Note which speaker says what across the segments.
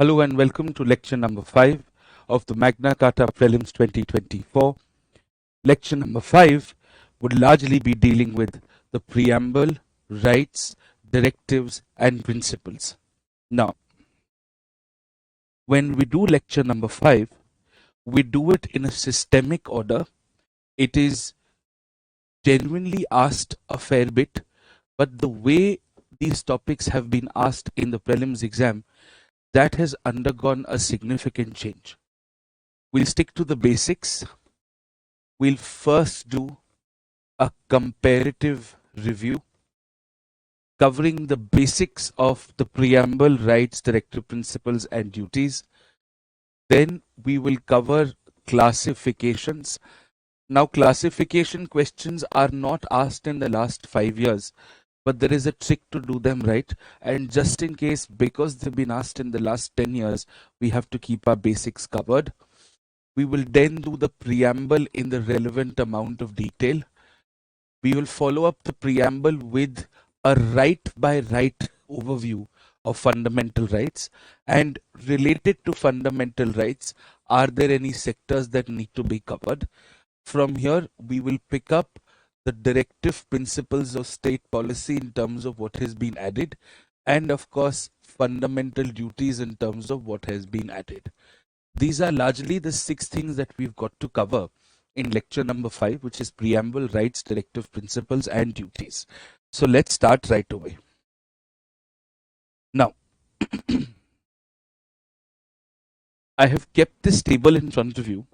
Speaker 1: Hello and welcome to lecture number 5 of the Magna Carta Prelims 2024. Lecture number 5 would largely be dealing with the preamble, rights, directives and principles. Now, when we do lecture number 5, we do it in a systemic order. It is genuinely asked a fair bit, but the way these topics have been asked in the prelims exam, that has undergone a significant change. We'll stick to the basics. We'll first do a comparative review covering the basics of the preamble, rights, directive, principles and duties. Then we will cover classifications. Now, classification questions are not asked in the last 5 years, but there is a trick to do them right. And just in case, because they've been asked in the last 10 years, we have to keep our basics covered. We will then do the preamble in the relevant amount of detail. We will follow up the preamble with a right by right overview of fundamental rights, and related to fundamental rights, are there any sectors that need to be covered? From here, we will pick up the directive principles of state policy in terms of what has been added, and of course, fundamental duties in terms of what has been added. These are largely the 6 things that we've got to cover in lecture number 5, which is preamble, rights, directive, principles and duties. So let's start right away. Now, I have kept this table in front of you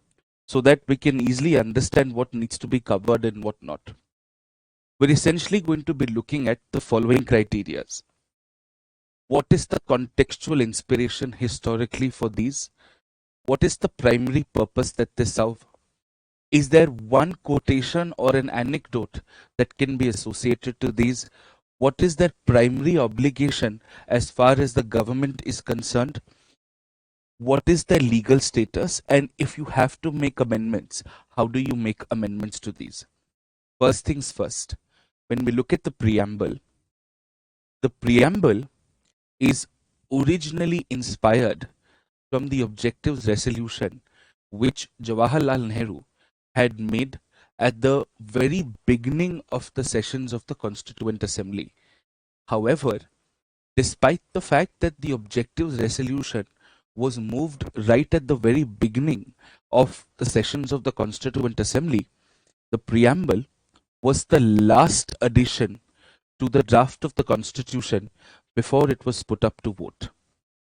Speaker 1: so that we can easily understand what needs to be covered and what not. We're essentially going to be looking at the following criteria. What is the contextual inspiration historically for these? What is the primary purpose that they serve? Is there one quotation or an anecdote that can be associated to these? What is their primary obligation as far as the government is concerned? What is their legal status? And if you have to make amendments, how do you make amendments to these? First things first, when we look at the preamble is originally inspired from the objectives resolution which Jawaharlal Nehru had made at the very beginning of the sessions of the Constituent Assembly. However, despite the fact that the objectives resolution was moved right at the very beginning of the sessions of the Constituent Assembly, the preamble was the last addition to the draft of the Constitution before it was put up to vote.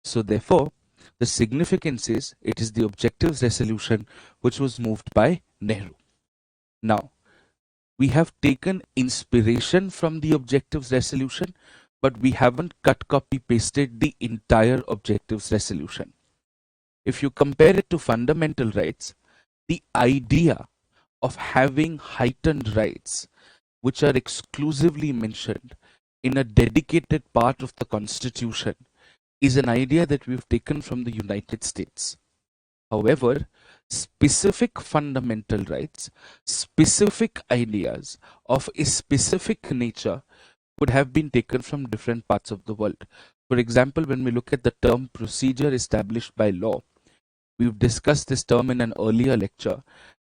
Speaker 1: So therefore, the significance is it is the objectives resolution which was moved by Nehru. Now, we have taken inspiration from the objectives resolution, but we haven't cut, copy, pasted the entire objectives resolution. If you compare it to fundamental rights, the idea of having heightened rights, which are exclusively mentioned in a dedicated part of the Constitution, is an idea that we've taken from the United States. However, specific fundamental rights, specific ideas of a specific nature would have been taken from different parts of the world. For example, when we look at the term procedure established by law, we've discussed this term in an earlier lecture.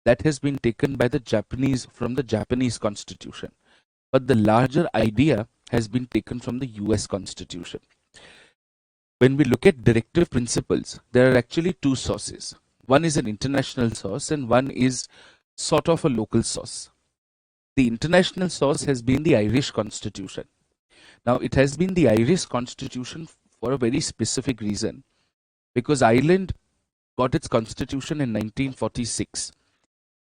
Speaker 1: That has been taken by the Japanese from the Japanese Constitution. But the larger idea has been taken from the US Constitution. When we look at directive principles, there are actually 2 sources. One is an international source and one is sort of a local source. The international source has been the Irish Constitution. Now, it has been the Irish Constitution for a very specific reason, because Ireland got its constitution in 1946.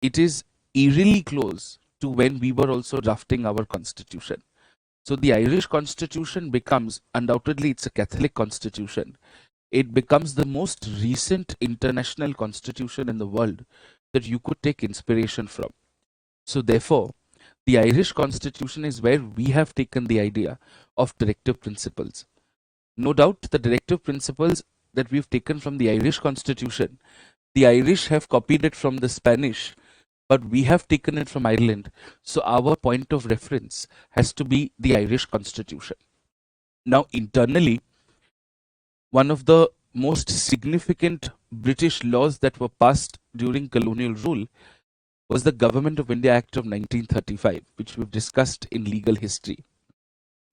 Speaker 1: It is eerily close to when we were also drafting our constitution. So the Irish Constitution becomes, undoubtedly it's a Catholic constitution, it becomes the most recent international constitution in the world that you could take inspiration from. So therefore, the Irish Constitution is where we have taken the idea of directive principles. No doubt the directive principles that we've taken from the Irish Constitution, the Irish have copied it from the Spanish, but we have taken it from Ireland. So our point of reference has to be the Irish Constitution. Now, internally, one of the most significant British laws that were passed during colonial rule was the Government of India Act of 1935, which we've discussed in legal history.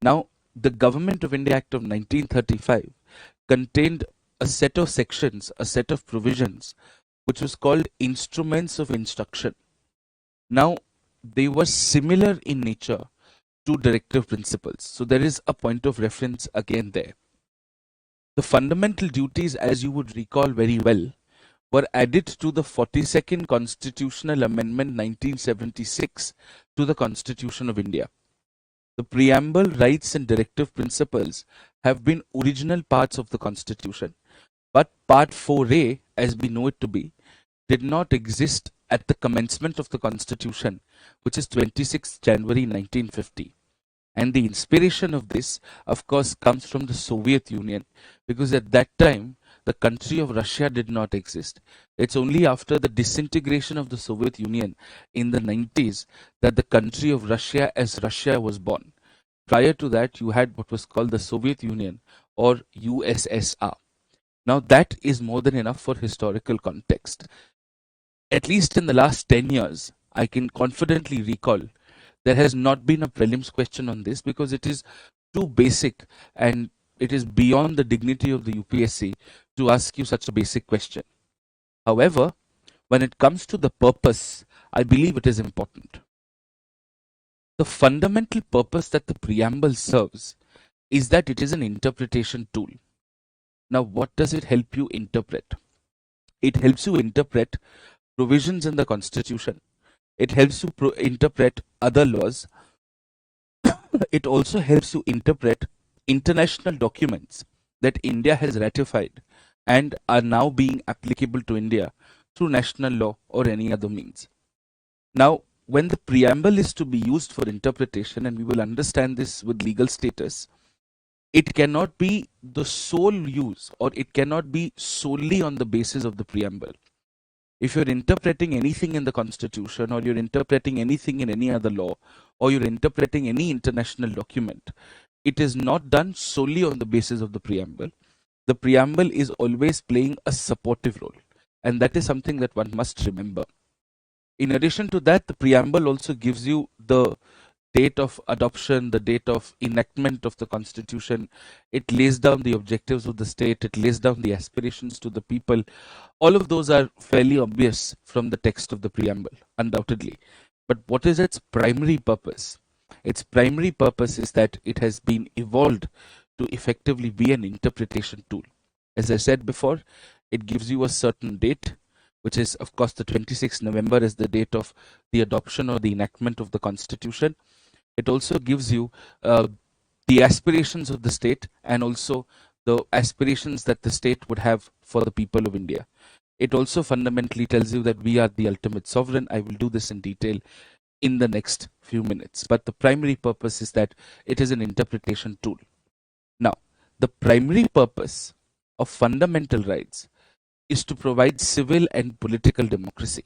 Speaker 1: Now, the Government of India Act of 1935 contained a set of sections, a set of provisions, which was called Instruments of Instruction. Now, they were similar in nature to directive principles. So there is a point of reference again there. The fundamental duties, as you would recall very well, were added to the 42nd Constitutional Amendment 1976 to the Constitution of India. The preamble, rights and directive principles have been original parts of the Constitution, but Part 4A, as we know it to be, did not exist at the commencement of the Constitution, which is 26 January 1950. And the inspiration of this, of course, comes from the Soviet Union, because at that time, the country of Russia did not exist. It's only after the disintegration of the Soviet Union in the 90s that the country of Russia as Russia was born. Prior to that, you had what was called the Soviet Union or USSR. Now, that is more than enough for historical context. At least in the last 10 years, I can confidently recall there has not been a prelims question on this because it is too basic and it is beyond the dignity of the UPSC to ask you such a basic question. However, when it comes to the purpose, I believe it is important. The fundamental purpose that the preamble serves is that it is an interpretation tool. Now, what does it help you interpret? It helps you interpret provisions in the Constitution. It helps you interpret other laws. It also helps you interpret international documents that India has ratified and are now being applicable to India through national law or any other means. Now, when the preamble is to be used for interpretation, and we will understand this with legal status, it cannot be the sole use or it cannot be solely on the basis of the preamble. If you're interpreting anything in the Constitution or you're interpreting anything in any other law or you're interpreting any international document, it is not done solely on the basis of the preamble. The preamble is always playing a supportive role, and that is something that one must remember. In addition to that, the preamble also gives you the date of adoption, the date of enactment of the Constitution. It lays down the objectives of the state, it lays down the aspirations to the people. All of those are fairly obvious from the text of the preamble, undoubtedly. But what is its primary purpose? Its primary purpose is that it has been evolved to effectively be an interpretation tool. As I said before, it gives you a certain date, which is, of course, the 26th November is the date of the adoption or the enactment of the Constitution. It also gives you the aspirations of the state and also the aspirations that the state would have for the people of India. It also fundamentally tells you that we are the ultimate sovereign. I will do this in detail in the next few minutes. But the primary purpose is that it is an interpretation tool. Now, the primary purpose of fundamental rights is to provide civil and political democracy.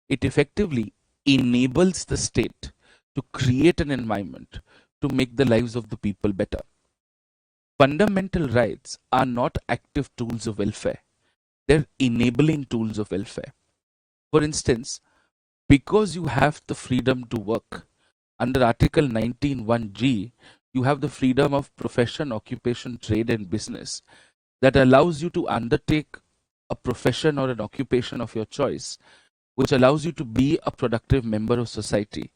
Speaker 1: It effectively enables the state to create an environment to make the lives of the people better. Fundamental rights are not active tools of welfare, they're enabling tools of welfare. For instance, because you have the freedom to work, under Article 19(1)(g), you have the freedom of profession, occupation, trade, and business that allows you to undertake a profession or an occupation of your choice, which allows you to be a productive member of society.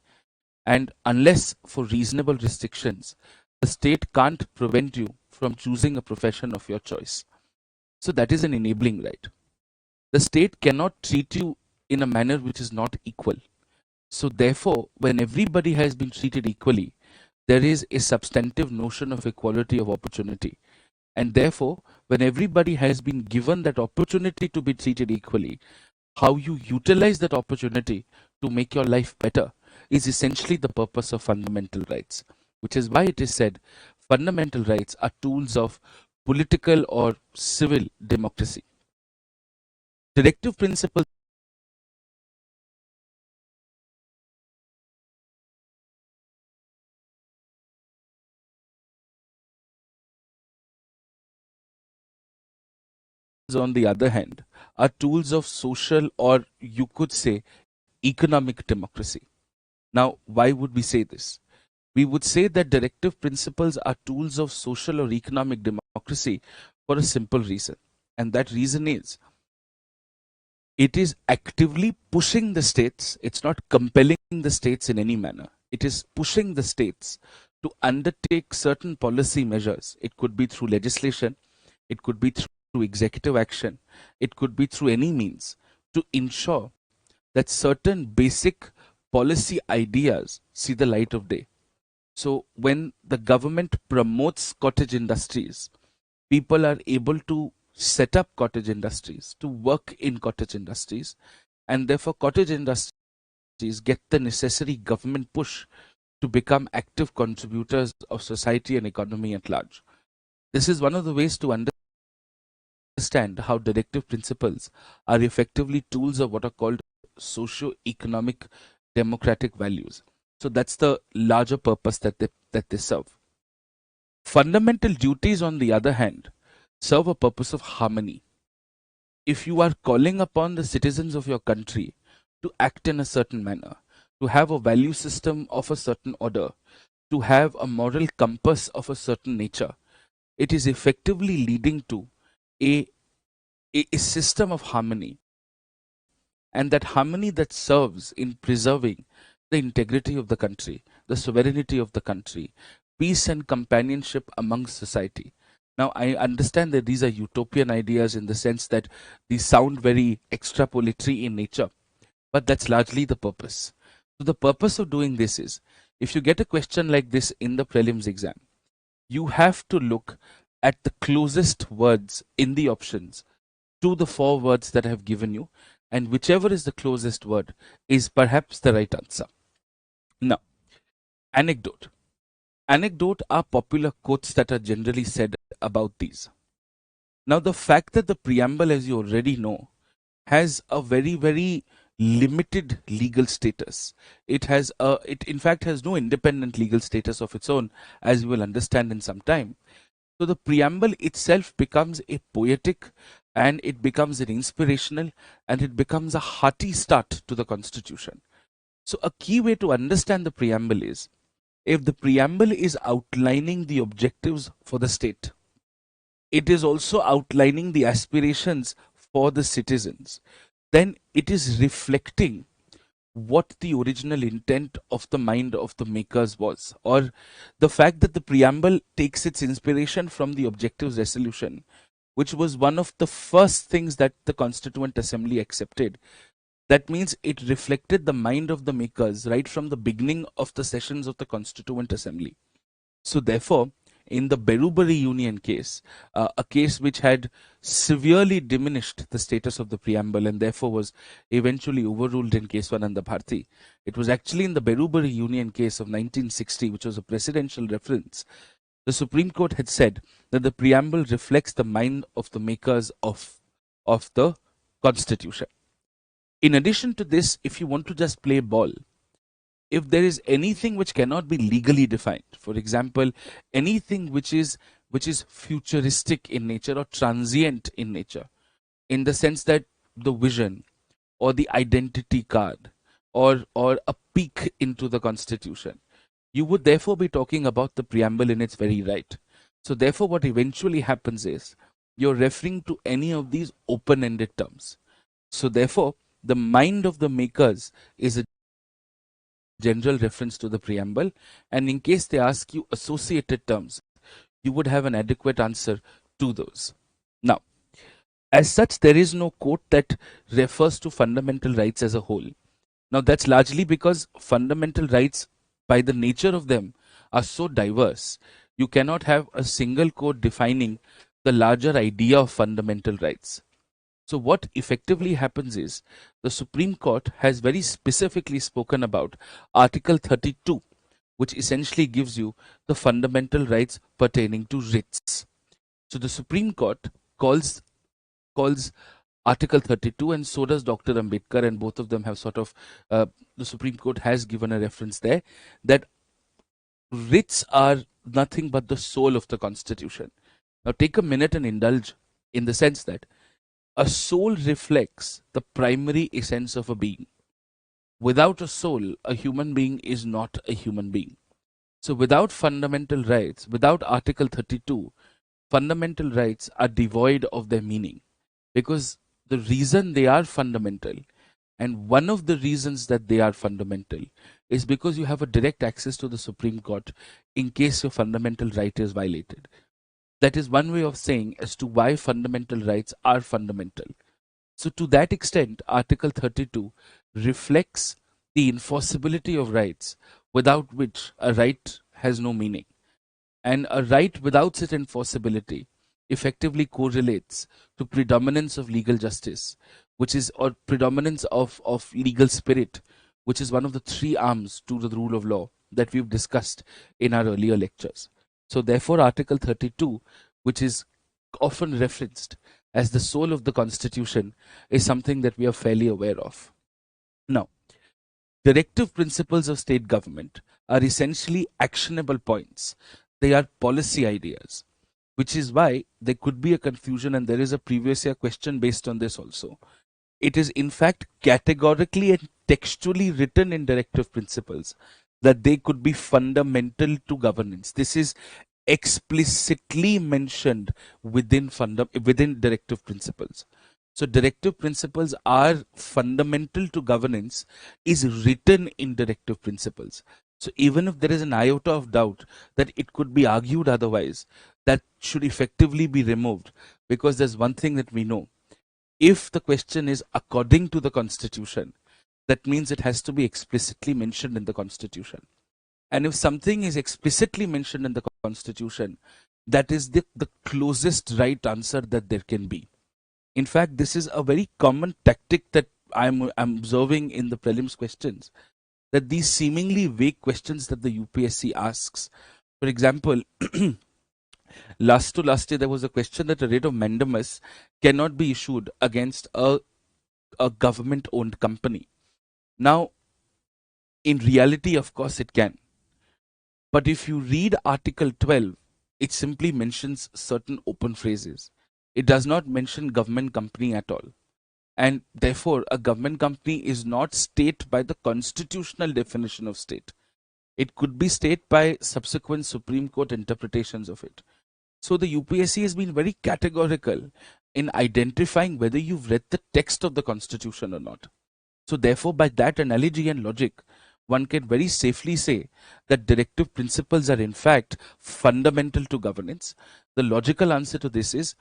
Speaker 1: And unless for reasonable restrictions, the state can't prevent you from choosing a profession of your choice. So that is an enabling right. The state cannot treat you in a manner which is not equal. So therefore, when everybody has been treated equally, there is a substantive notion of equality of opportunity. And therefore, when everybody has been given that opportunity to be treated equally, how you utilize that opportunity to make your life better is essentially the purpose of fundamental rights, which is why it is said fundamental rights are tools of political or civil democracy. Directive principles on the other hand, are tools of social, or you could say economic democracy. Now, why would we say this? We would say that directive principles are tools of social or economic democracy for a simple reason. And that reason is it is actively pushing the states, it's not compelling the states in any manner. It is pushing the states to undertake certain policy measures. It could be through legislation, it could be through executive action, it could be through any means to ensure that certain basic policy ideas see the light of day. So when the government promotes cottage industries, people are able to set up cottage industries, to work in cottage industries, and therefore cottage industries get the necessary government push to become active contributors of society and economy at large. This is one of the ways to understand how directive principles are effectively tools of what are called socio-economic democratic values. So that's the larger purpose that they serve. Fundamental duties, on the other hand, serve a purpose of harmony. If you are calling upon the citizens of your country to act in a certain manner, to have a value system of a certain order, to have a moral compass of a certain nature, it is effectively leading to a, a system of harmony, and that harmony that serves in preserving the integrity of the country, the sovereignty of the country, peace and companionship amongst society. Now, I understand that these are utopian ideas in the sense that these sound very extrapolatory in nature, but that's largely the purpose. So, the purpose of doing this is, if you get a question like this in the prelims exam, you have to look at the closest words in the options to the four words that I have given you, and whichever is the closest word is perhaps the right answer. Now, anecdote. Anecdote are popular quotes that are generally said about these. Now, the fact that the preamble, as you already know, has a very, very limited legal status. It in fact has no independent legal status of its own, as you will understand in some time. So the preamble itself becomes a poetic, and it becomes an inspirational, and it becomes a hearty start to the Constitution. So a key way to understand the preamble is, if the preamble is outlining the objectives for the state, it is also outlining the aspirations for the citizens, then it is reflecting what the original intent of the mind of the makers was, or the fact that the preamble takes its inspiration from the objectives resolution, which was one of the first things that the Constituent Assembly accepted. That means it reflected the mind of the makers right from the beginning of the sessions of the Constituent Assembly. So therefore, in the Berubari Union case, a case which had severely diminished the status of the preamble and therefore was eventually overruled in Keswananda Bharti. It was actually in the Berubari Union case of 1960, which was a presidential reference. The Supreme Court had said that the preamble reflects the mind of the makers of the Constitution. In addition to this, if you want to just play ball, if there is anything which cannot be legally defined, for example, anything which is futuristic in nature or transient in nature, in the sense that the vision or the identity card or a peek into the Constitution, you would therefore be talking about the preamble in its very right. So therefore what eventually happens is you're referring to any of these open-ended terms. So therefore the mind of the makers is a general reference to the preamble, and in case they ask you associated terms, you would have an adequate answer to those. Now, as such, there is no quote that refers to fundamental rights as a whole. Now, that's largely because fundamental rights, by the nature of them, are so diverse. You cannot have a single quote defining the larger idea of fundamental rights. So what effectively happens is the Supreme Court has very specifically spoken about Article 32, which essentially gives you the fundamental rights pertaining to writs. So the Supreme Court calls Article 32, and so does Dr. Ambedkar, and both of them have sort of, the Supreme Court has given a reference there that writs are nothing but the soul of the Constitution. Now take a minute and indulge in the sense that A soul reflects the primary essence of a being. Without a soul, a human being is not a human being. So without fundamental rights, without Article 32, fundamental rights are devoid of their meaning, because the reason they are fundamental, and one of the reasons that they are fundamental, is because you have a direct access to the Supreme Court in case your fundamental right is violated. That is one way of saying as to why fundamental rights are fundamental. So to that extent, Article 32 reflects the enforceability of rights, without which a right has no meaning. And a right without such enforceability effectively correlates to predominance of legal justice, which is, or predominance of legal spirit, which is one of the three arms to the rule of law that we've discussed in our earlier lectures. So therefore, Article 32, which is often referenced as the soul of the Constitution, is something that we are fairly aware of. Now, directive principles of state government are essentially actionable points. They are policy ideas, which is why there could be a confusion, and there is a previous year question based on this also. It is in fact categorically and textually written in directive principles that they could be fundamental to governance. This is explicitly mentioned within directive principles. So directive principles are fundamental to governance is written in directive principles. So even if there is an iota of doubt that it could be argued otherwise, that should effectively be removed, because there's one thing that we know. If the question is according to the Constitution, that means it has to be explicitly mentioned in the Constitution. And if something is explicitly mentioned in the Constitution, that is the closest right answer that there can be. In fact, this is a very common tactic that I'm observing in the prelims questions, that these seemingly vague questions that the UPSC asks. For example, last year there was a question that a writ of mandamus cannot be issued against a government-owned company. Now, in reality, of course, it can. But if you read Article 12, it simply mentions certain open phrases. It does not mention government company at all. And therefore, a government company is not state by the constitutional definition of state. It could be state by subsequent Supreme Court interpretations of it. So the UPSC has been very categorical in identifying whether you've read the text of the Constitution or not. So therefore, by that analogy and logic, one can very safely say that directive principles are in fact fundamental to governance. The logical answer to this is,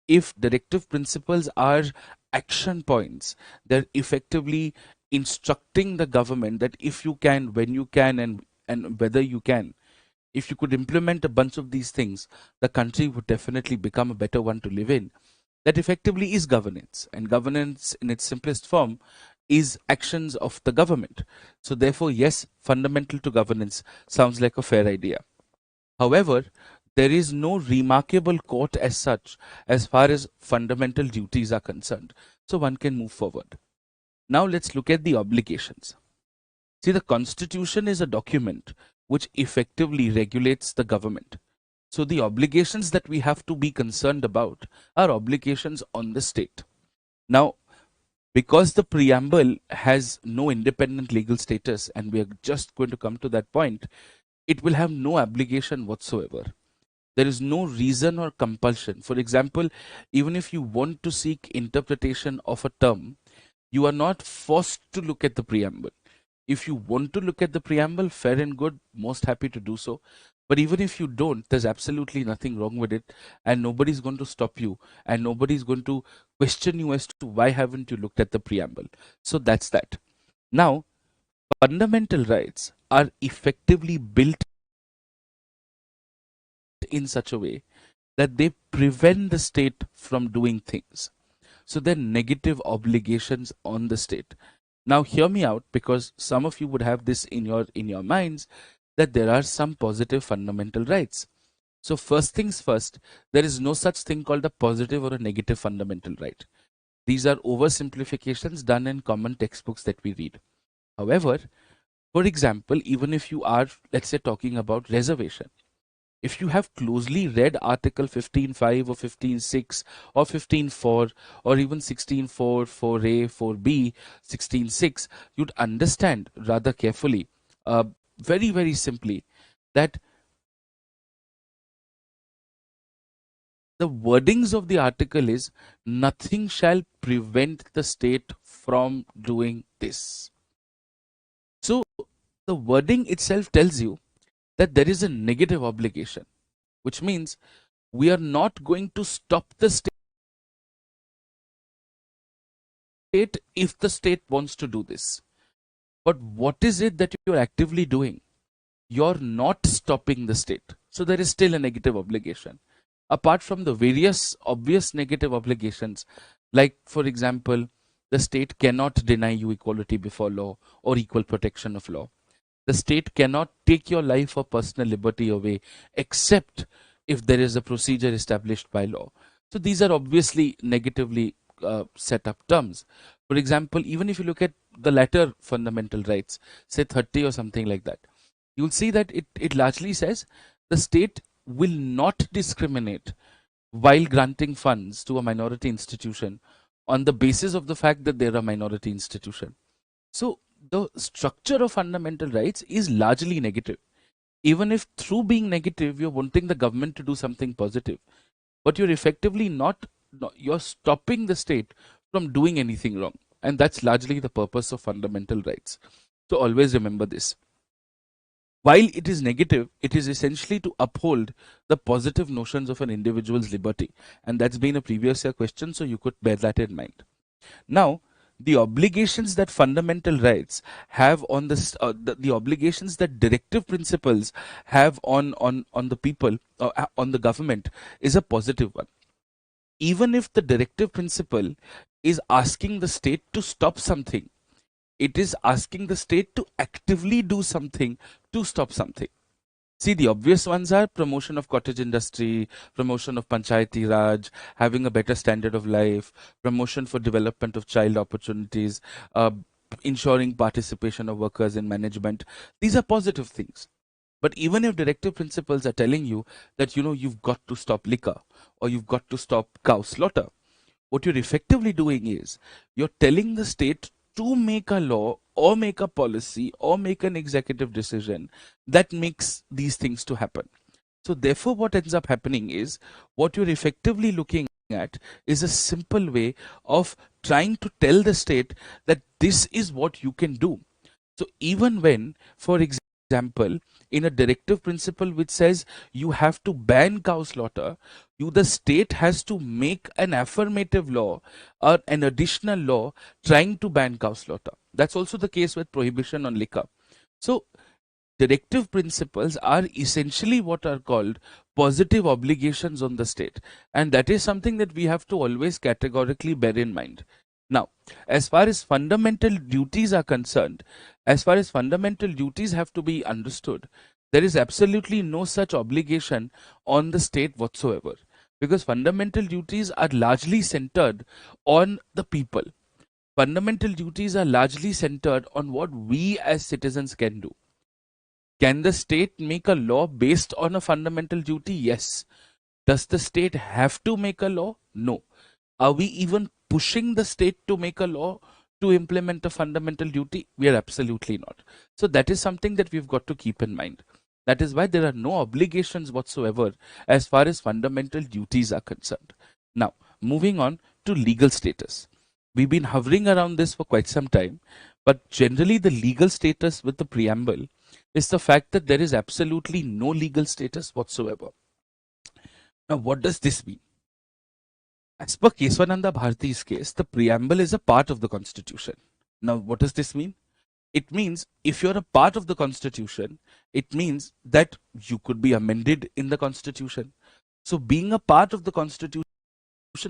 Speaker 1: if directive principles are action points, they're effectively instructing the government that if you can, when you can, and whether you can, if you could implement a bunch of these things, the country would definitely become a better one to live in. That effectively is governance, and governance in its simplest form is actions of the government. So therefore, yes, fundamental to governance sounds like a fair idea. However, there is no remarkable court as such as far as fundamental duties are concerned. So one can move forward. Now let's look at the obligations. See, the Constitution is a document which effectively regulates the government. So the obligations that we have to be concerned about are obligations on the state. Now, because the preamble has no independent legal status, and we are just going to come to that point, it will have no obligation whatsoever. There is no reason or compulsion. For example, even if you want to seek interpretation of a term, you are not forced to look at the preamble. If you want to look at the preamble, fair and good, most happy to do so. But even if you don't, there's absolutely nothing wrong with it, and nobody's going to stop you, and nobody's going to question you as to why haven't you looked at the preamble. So that's that. Now, fundamental rights are effectively built in such a way that they prevent the state from doing things. So they're negative obligations on the state. Now hear me out, because some of you would have this in your minds, that there are some positive fundamental rights. So first things first, there is no such thing called a positive or a negative fundamental right. These are oversimplifications done in common textbooks that we read. However, for example, even if you are, let's say, talking about reservation, if you have closely read Article 15.5 or 15.6 or 15.4 or even 16.4, 4A, 4B, 16.6, you'd understand rather carefully, very, very simply, that the wordings of the article is nothing shall prevent the state from doing this. So the wording itself tells you that there is a negative obligation, which means we are not going to stop the state if the state wants to do this. But what is it that you're actively doing? You're not stopping the state. So there is still a negative obligation. Apart from the various obvious negative obligations, like, for example, the state cannot deny you equality before law or equal protection of law. The state cannot take your life or personal liberty away except if there is a procedure established by law. So these are obviously negatively set up terms. For example, even if you look at the latter fundamental rights, say 30 or something like that, you'll see that it largely says the state will not discriminate while granting funds to a minority institution on the basis of the fact that they're a minority institution. So the structure of fundamental rights is largely negative. Even if through being negative, you're wanting the government to do something positive, but you're effectively you're stopping the state from doing anything wrong. And that's largely the purpose of fundamental rights. So always remember this. While it is negative, it is essentially to uphold the positive notions of an individual's liberty. And that's been a previous year question, so you could bear that in mind. Now, the obligations that fundamental rights have on this, the obligations that directive principles have on the people, on the government, is a positive one. Even if the directive principle is asking the state to stop something, it is asking the state to actively do something to stop something. See, the obvious ones are promotion of cottage industry, promotion of panchayati raj, having a better standard of life, promotion for development of child opportunities, ensuring participation of workers in management. These are positive things. But even if directive principles are telling you that, you've got to stop liquor or you've got to stop cow slaughter, what you're effectively doing is you're telling the state to make a law or make a policy or make an executive decision that makes these things to happen. So therefore, what ends up happening is what you're effectively looking at is a simple way of trying to tell the state that this is what you can do. So even when, for example, in a directive principle which says you have to ban cow slaughter, the state has to make an affirmative law or an additional law trying to ban cow slaughter. That's also the case with prohibition on liquor. So directive principles are essentially what are called positive obligations on the state, and that is something that we have to always categorically bear in mind. Now, as far as fundamental duties are concerned, as far as fundamental duties have to be understood, there is absolutely no such obligation on the state whatsoever, because fundamental duties are largely centered on the people. Fundamental duties are largely centered on what we as citizens can do. Can the state make a law based on a fundamental duty? Yes. Does the state have to make a law? No. Are we even pushing the state to make a law to implement a fundamental duty? We are absolutely not. So that is something that we've got to keep in mind. That is why there are no obligations whatsoever as far as fundamental duties are concerned. Now, moving on to legal status. We've been hovering around this for quite some time, but generally the legal status with the preamble is the fact that there is absolutely no legal status whatsoever. Now, what does this mean? As per Keswananda Bharati's case, the preamble is a part of the constitution. Now, what does this mean? It means if you're a part of the constitution, it means that you could be amended in the constitution. So being a part of the constitution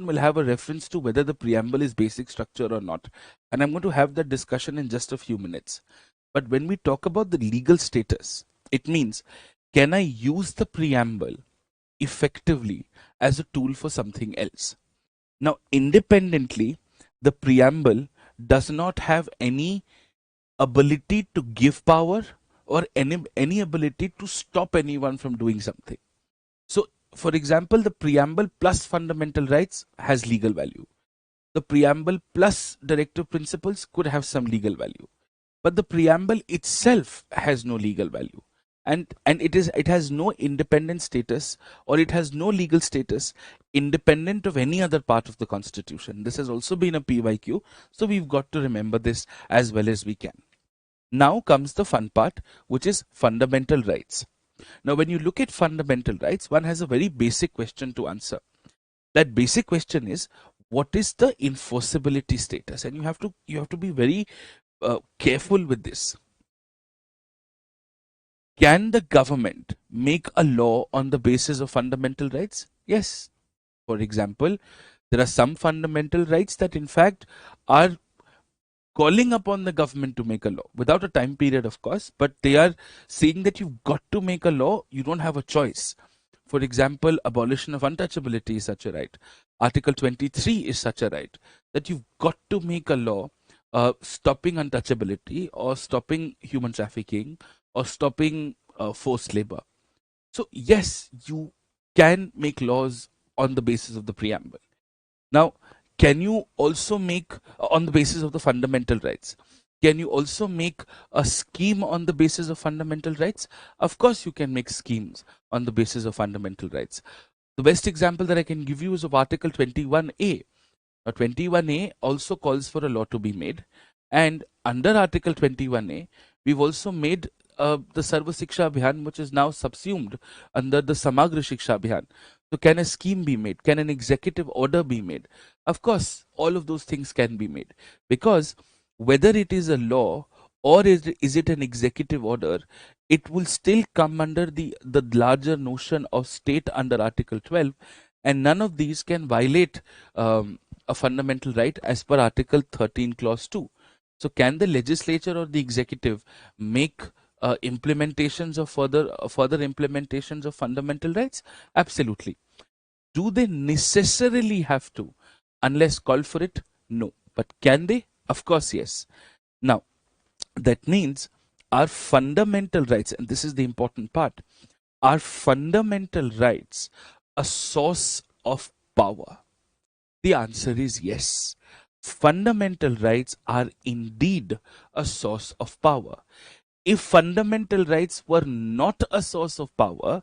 Speaker 1: will have a reference to whether the preamble is basic structure or not. And I'm going to have that discussion in just a few minutes. But when we talk about the legal status, it means, can I use the preamble effectively as a tool for something else? Now, independently, the preamble does not have any ability to give power or any ability to stop anyone from doing something. So, for example, the preamble plus fundamental rights has legal value. The preamble plus directive principles could have some legal value, but the preamble itself has no legal value, and it has no independent status, or it has no legal status independent of any other part of the constitution. This has also been a PYQ, so we've got to remember this as well as we can. Now comes the fun part, which is fundamental rights. Now, when you look at fundamental rights, one has a very basic question to answer. That basic question is, what is the enforceability status? And you have to be very careful with this. Can the government make a law on the basis of fundamental rights? Yes. For example, there are some fundamental rights that in fact are calling upon the government to make a law without a time period, of course, but they are saying that you've got to make a law, you don't have a choice. For example, abolition of untouchability is such a right. Article 23 is such a right, that you've got to make a law stopping untouchability, or stopping human trafficking, or stopping forced labor. So yes, you can make laws on the basis of the preamble. Now, can you also make on the basis of the fundamental rights? Can you also make a scheme on the basis of fundamental rights? Of course, you can make schemes on the basis of fundamental rights. The best example that I can give you is of Article 21A. Now, 21A also calls for a law to be made, and under Article 21A, we've also made the Sarva Shiksha Abhiyan, which is now subsumed under the Samagra Shiksha Abhiyan. So, can a scheme be made? Can an executive order be made? Of course, all of those things can be made, because whether it is a law or is it an executive order, it will still come under the larger notion of state under Article 12, and none of these can violate a fundamental right as per Article 13 Clause 2. So can the legislature or the executive make implementations of further implementations of fundamental rights? Absolutely. Do they necessarily have to unless called for it? No. But can they? Of course, yes. Now, that means our fundamental rights, and this is the important part, are fundamental rights a source of power? The answer is yes. Fundamental rights are indeed a source of power. If fundamental rights were not a source of power,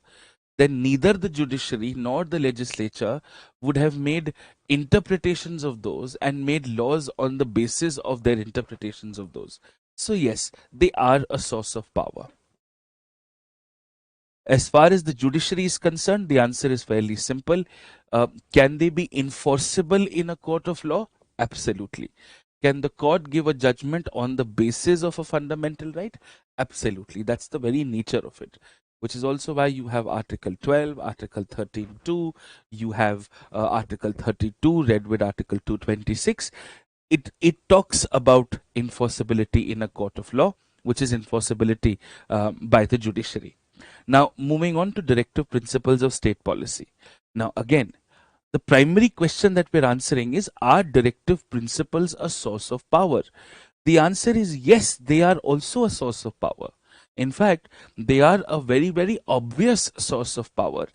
Speaker 1: then neither the judiciary nor the legislature would have made interpretations of those and made laws on the basis of their interpretations of those. So yes, they are a source of power. As far as the judiciary is concerned, the answer is fairly simple. Can they be enforceable in a court of law? Absolutely. Can the court give a judgment on the basis of a fundamental right? Absolutely. That's the very nature of it, which is also why you have Article 12, Article 13.2, you have Article 32 read with Article 226. It talks about enforceability in a court of law, which is enforceability by the judiciary. Now, moving on to directive principles of state policy. Now, again, the primary question that we're answering is, are directive principles a source of power? The answer is yes, they are also a source of power. In fact, they are a very, very obvious source of power.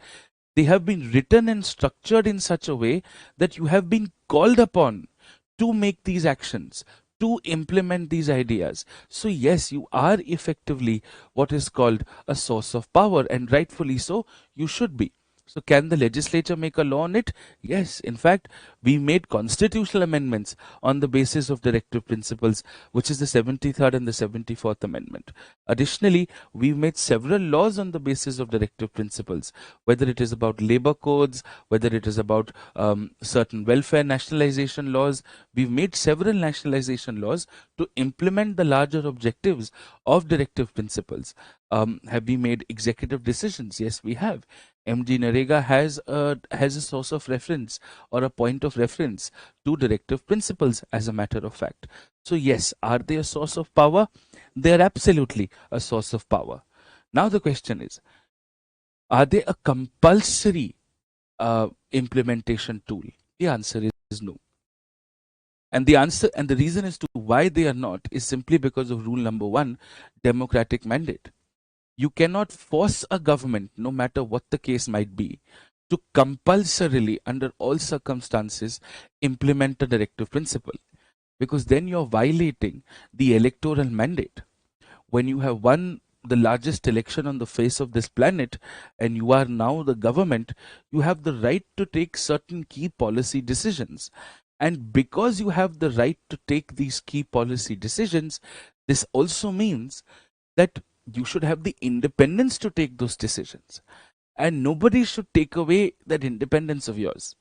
Speaker 1: They have been written and structured in such a way that you have been called upon to make these actions, to implement these ideas. So yes, you are effectively what is called a source of power, and rightfully so, you should be. So can the legislature make a law on it? Yes. In fact, we made constitutional amendments on the basis of directive principles, which is the 73rd and the 74th Amendment. Additionally, we've made several laws on the basis of directive principles, whether it is about labor codes, whether it is about certain welfare nationalization laws. We've made several nationalization laws to implement the larger objectives of directive principles. Have we made executive decisions? Yes, we have. MG Narega has a source of reference or a point of reference to directive principles, as a matter of fact. So yes, are they a source of power? They are absolutely a source of power. Now the question is, are they a compulsory implementation tool? The answer is no. And the reason as to why they are not is simply because of rule number 1, democratic mandate. You cannot force a government, no matter what the case might be, to compulsorily, under all circumstances, implement a directive principle, because then you're violating the electoral mandate. When you have won the largest election on the face of this planet and you are now the government, you have the right to take certain key policy decisions. And because you have the right to take these key policy decisions, this also means that you should have the independence to take those decisions. And nobody should take away that independence of yours,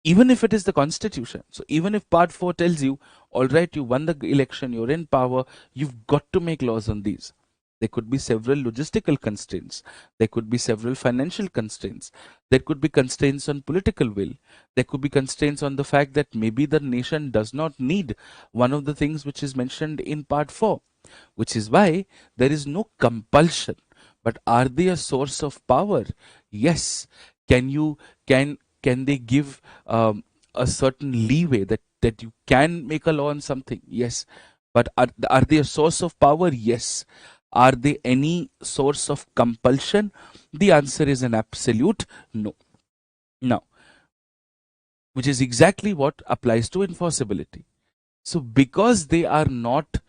Speaker 1: even if it is the constitution. So even if part 4 tells you, all right, you won the election, you're in power, you've got to make laws on these. There could be several logistical constraints. There could be several financial constraints. There could be constraints on political will. There could be constraints on the fact that maybe the nation does not need one of the things which is mentioned in part 4, which is why there is no compulsion. But are they a source of power? Yes. Can they give a certain leeway that you can make a law on something? Yes. But are they a source of power? Yes. Are they any source of compulsion? The answer is an absolute no. Now, which is exactly what applies to enforceability. So because they are not,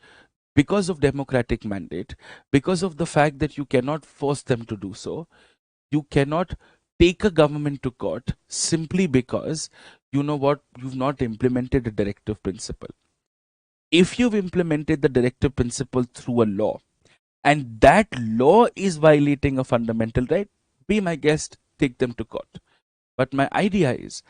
Speaker 1: because of democratic mandate, because of the fact that you cannot force them to do so, you cannot take a government to court simply because, you know what, you've not implemented a directive principle. If you've implemented the directive principle through a law and that law is violating a fundamental right, be my guest, take them to court. But my idea is,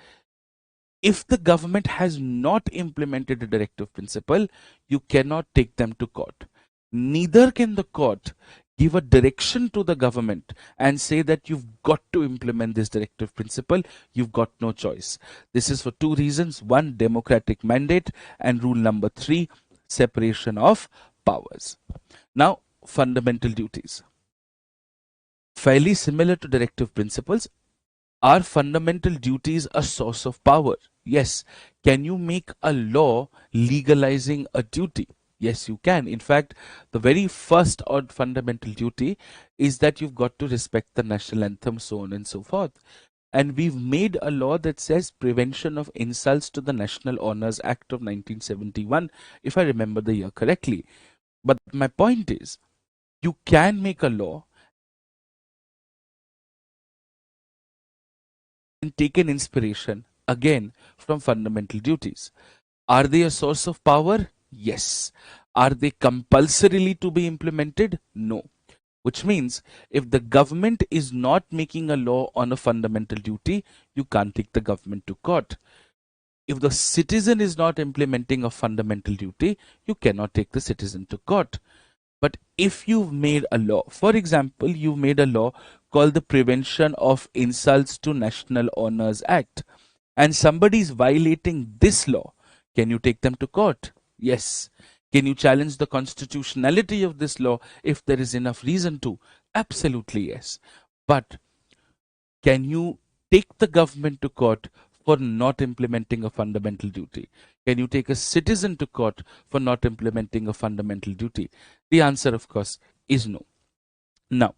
Speaker 1: if the government has not implemented a directive principle, you cannot take them to court. Neither can the court give a direction to the government and say that you've got to implement this directive principle. You've got no choice. This is for two reasons. One, democratic mandate, and rule number 3, separation of powers. Now, fundamental duties. Fairly similar to directive principles, are fundamental duties a source of power? Yes. Can you make a law legalizing a duty? Yes, you can. In fact, the very first odd fundamental duty is that you've got to respect the national anthem, so on and so forth. And we've made a law that says Prevention of Insults to the National Honours Act of 1971, if I remember the year correctly. But my point is, you can make a law and take an inspiration again from fundamental duties. Are they a source of power? Yes. Are they compulsorily to be implemented? No. Which means if the government is not making a law on a fundamental duty, you can't take the government to court. If the citizen is not implementing a fundamental duty, you cannot take the citizen to court. But if you've made a law, for example, you've made a law called the Prevention of Insults to National Honours Act, and somebody is violating this law, can you take them to court? Yes. Can you challenge the constitutionality of this law if there is enough reason to? Absolutely yes. But can you take the government to court for not implementing a fundamental duty? Can you take a citizen to court for not implementing a fundamental duty? The answer, of course, is no. Now,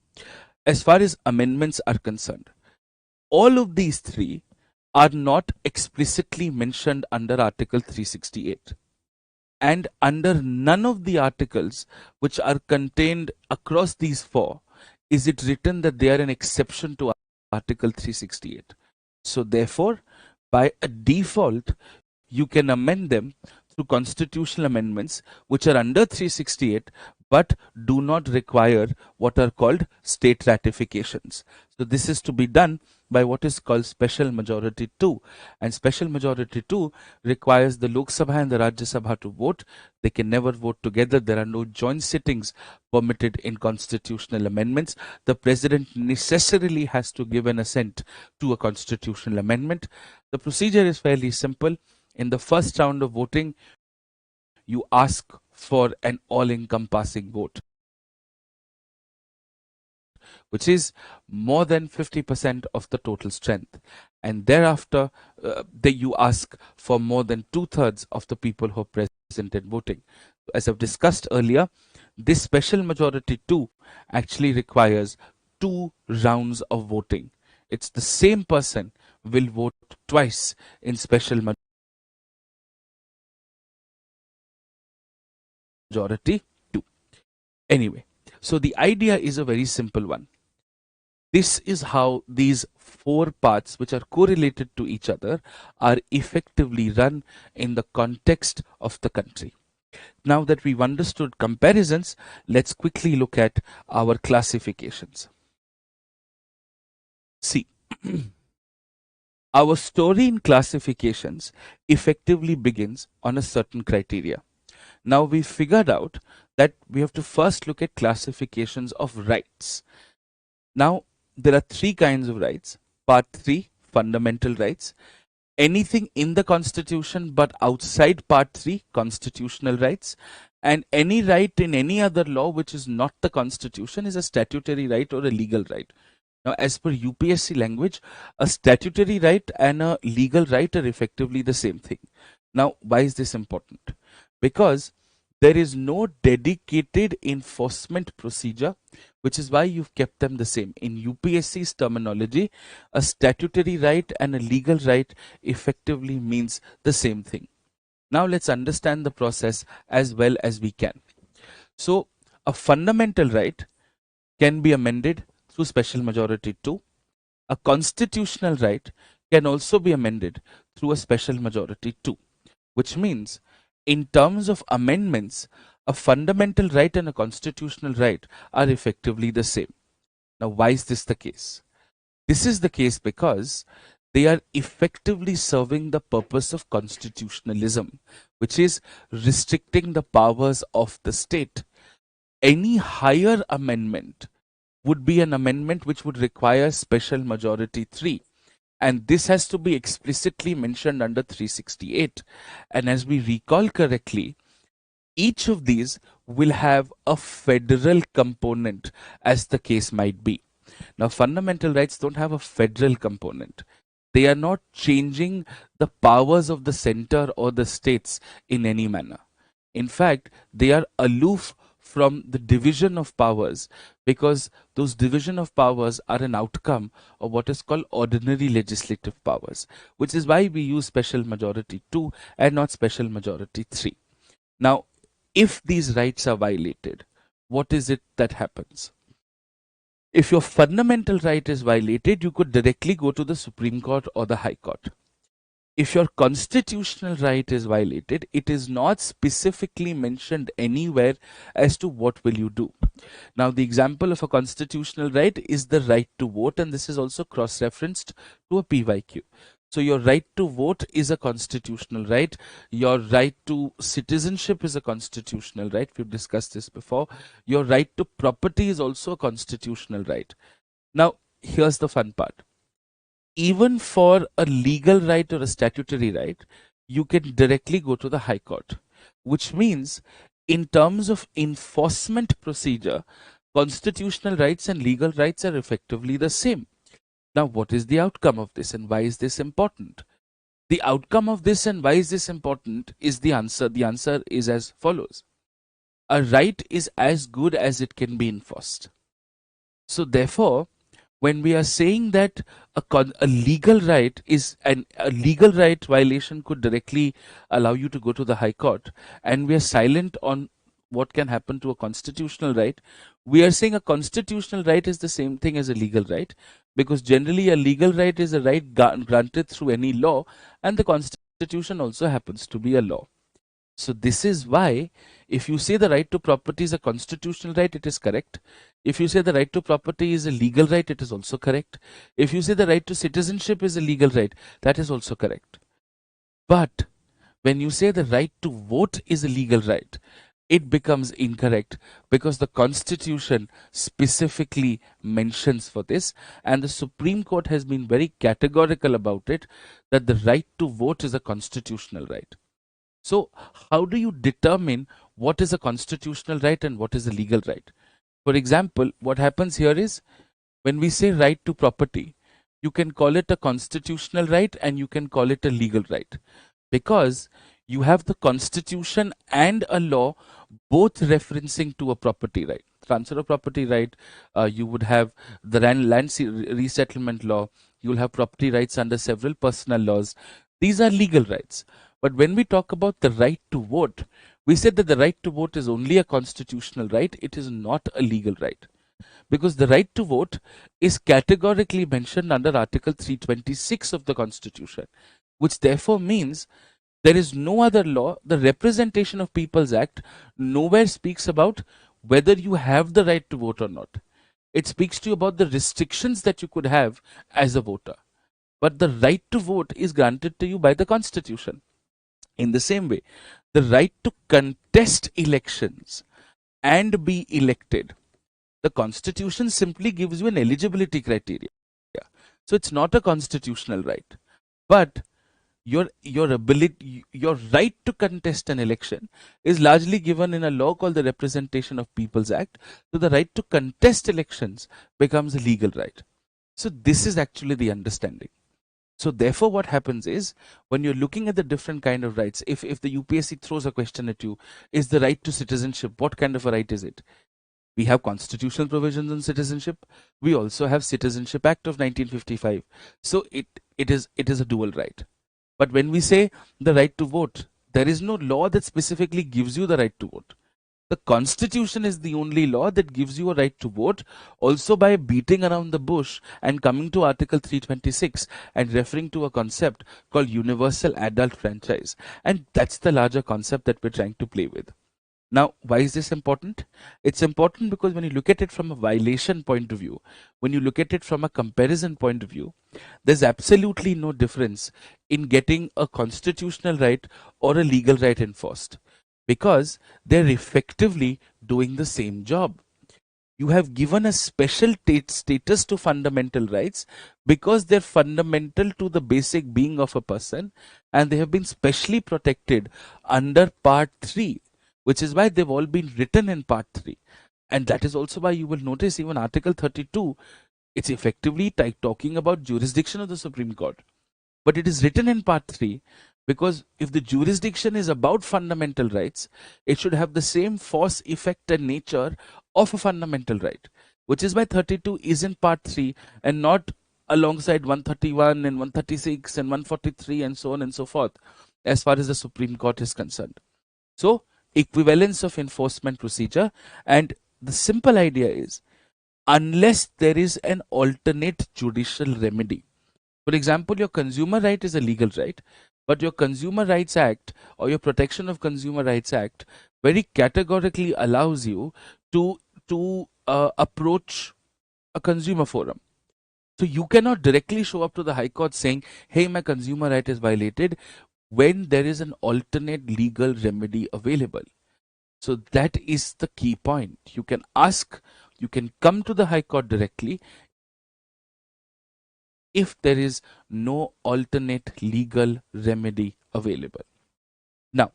Speaker 1: as far as amendments are concerned, all of these three are not explicitly mentioned under Article 368. And under none of the articles which are contained across these four is it written that they are an exception to Article 368. So therefore, by a default, you can amend them through constitutional amendments which are under 368 but do not require what are called state ratifications. So this is to be done by what is called special majority 2, and special majority 2 requires the Lok Sabha and the Rajya Sabha to vote. They can never vote together. There are no joint sittings permitted in constitutional amendments. The president necessarily has to give an assent to a constitutional amendment. The procedure is fairly simple. In the first round of voting, you ask for an all-encompassing vote, which is more than 50% of the total strength. And thereafter, you ask for more than 2/3 of the people who are present in voting. As I've discussed earlier, This special majority 2 actually requires 2 rounds of voting. It's the same person will vote twice in special majority 2. Anyway, so the idea is a very simple one. This is how these 4 parts, which are correlated to each other, are effectively run in the context of the country. Now that we've understood comparisons, let's quickly look at our classifications. See, our story in classifications effectively begins on a certain criteria. Now we figured out that we have to first look at classifications of rights. Now there are 3 kinds of rights. Part 3, fundamental rights. Anything in the constitution but outside part 3, constitutional rights. And any right in any other law which is not the constitution is a statutory right or a legal right. Now, as per UPSC language, a statutory right and a legal right are effectively the same thing. Now, why is this important? Because there is no dedicated enforcement procedure, which is why you've kept them the same. In UPSC's terminology, a statutory right and a legal right effectively means the same thing. Now, let's understand the process as well as we can. So, a fundamental right can be amended through special majority 2. A constitutional right can also be amended through a special majority 2, which means in terms of amendments, a fundamental right and a constitutional right are effectively the same. Now, why is this the case? This is the case because they are effectively serving the purpose of constitutionalism, which is restricting the powers of the state. Any higher amendment would be an amendment which would require special majority 3, and this has to be explicitly mentioned under 368. And as we recall correctly, each of these will have a federal component, as the case might be. Now, fundamental rights don't have a federal component. They are not changing the powers of the center or the states in any manner. In fact, they are aloof from the division of powers, because those division of powers are an outcome of what is called ordinary legislative powers, which is why we use special majority 2 and not special majority 3. Now, if these rights are violated, what is it that happens? If your fundamental right is violated, you could directly go to the Supreme Court or the High Court. If your constitutional right is violated, it is not specifically mentioned anywhere as to what will you do. Now, the example of a constitutional right is the right to vote, and this is also cross-referenced to a PYQ. So your right to vote is a constitutional right. Your right to citizenship is a constitutional right. We've discussed this before. Your right to property is also a constitutional right. Now, here's the fun part. Even for a legal right or a statutory right, you can directly go to the High Court, which means in terms of enforcement procedure, constitutional rights and legal rights are effectively the same. Now, what is the outcome of this and why is this important? The outcome of this and why is this important is the answer. The answer is as follows. A right is as good as it can be enforced. So therefore, when we are saying that a legal right is a legal right violation could directly allow you to go to the High Court, and we are silent on what can happen to a constitutional right, we are saying a constitutional right is the same thing as a legal right, because generally a legal right is a right granted through any law, and the constitution also happens to be a law. So this is why if you say the right to property is a constitutional right, it is correct. If you say the right to property is a legal right, it is also correct. If you say the right to citizenship is a legal right, that is also correct. But when you say the right to vote is a legal right, it becomes incorrect, because the Constitution specifically mentions for this, and the Supreme Court has been very categorical about it, that the right to vote is a constitutional right. So how do you determine what is a constitutional right and what is a legal right? For example, what happens here is, when we say right to property, you can call it a constitutional right and you can call it a legal right, because you have the constitution and a law both referencing to a property right. Transfer of property right, you would have the resettlement law, you will have property rights under several personal laws. These are legal rights. But when we talk about the right to vote, we said that the right to vote is only a constitutional right, it is not a legal right. Because the right to vote is categorically mentioned under Article 326 of the Constitution, which therefore means there is no other law. The Representation of People's Act nowhere speaks about whether you have the right to vote or not. It speaks to you about the restrictions that you could have as a voter. But the right to vote is granted to you by the Constitution. In the same way, the right to contest elections and be elected, the Constitution simply gives you an eligibility criteria. So it's not a constitutional right. But your right to contest an election is largely given in a law called the Representation of People's Act. So the right to contest elections becomes a legal right. So this is actually the understanding. So therefore what happens is, when you're looking at the different kind of rights, if the UPSC throws a question at you, is the right to citizenship, what kind of a right is it? We have constitutional provisions on citizenship. We also have Citizenship Act of 1955. So it is a dual right. But when we say the right to vote, there is no law that specifically gives you the right to vote. The Constitution is the only law that gives you a right to vote, also by beating around the bush and coming to Article 326 and referring to a concept called universal adult franchise. And that's the larger concept that we're trying to play with. Now, why is this important? It's important because when you look at it from a violation point of view, when you look at it from a comparison point of view, there's absolutely no difference in getting a constitutional right or a legal right enforced, because they're effectively doing the same job. You have given a special status to fundamental rights because they're fundamental to the basic being of a person, and they have been specially protected under Part 3. Which is why they've all been written in Part 3. And that is also why you will notice even Article 32, it's effectively talking about jurisdiction of the Supreme Court. But it is written in Part 3 because if the jurisdiction is about fundamental rights, it should have the same force, effect and nature of a fundamental right. Which is why 32 is in Part 3 and not alongside 131 and 136 and 143 and so on and so forth, as far as the Supreme Court is concerned. So, equivalence of enforcement procedure, and the simple idea is, unless there is an alternate judicial remedy. For example, your consumer right is a legal right, but your Consumer Rights Act or your Protection of Consumer Rights Act very categorically allows you to approach a consumer forum. So you cannot directly show up to the High Court saying, hey, my consumer right is violated, when there is an alternate legal remedy available. So that is the key point. You can ask, you can come to the High Court directly if there is no alternate legal remedy available. Now,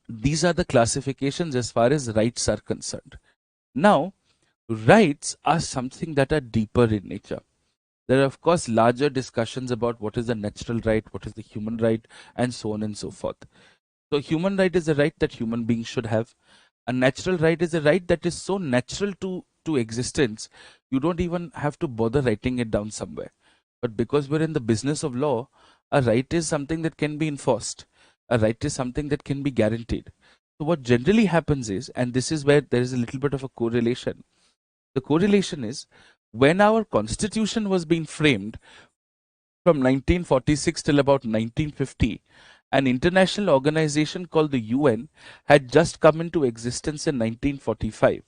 Speaker 1: these are the classifications as far as rights are concerned. Now, rights are something that are deeper in nature. There are, of course, larger discussions about what is the natural right, what is the human right, and so on and so forth. So, human right is a right that human beings should have. A natural right is a right that is so natural to existence, you don't even have to bother writing it down somewhere. But because we're in the business of law, a right is something that can be enforced. A right is something that can be guaranteed. So what generally happens is, and this is where there is a little bit of a correlation. The correlation is, when our constitution was being framed from 1946 till about 1950, an international organization called the UN had just come into existence in 1945.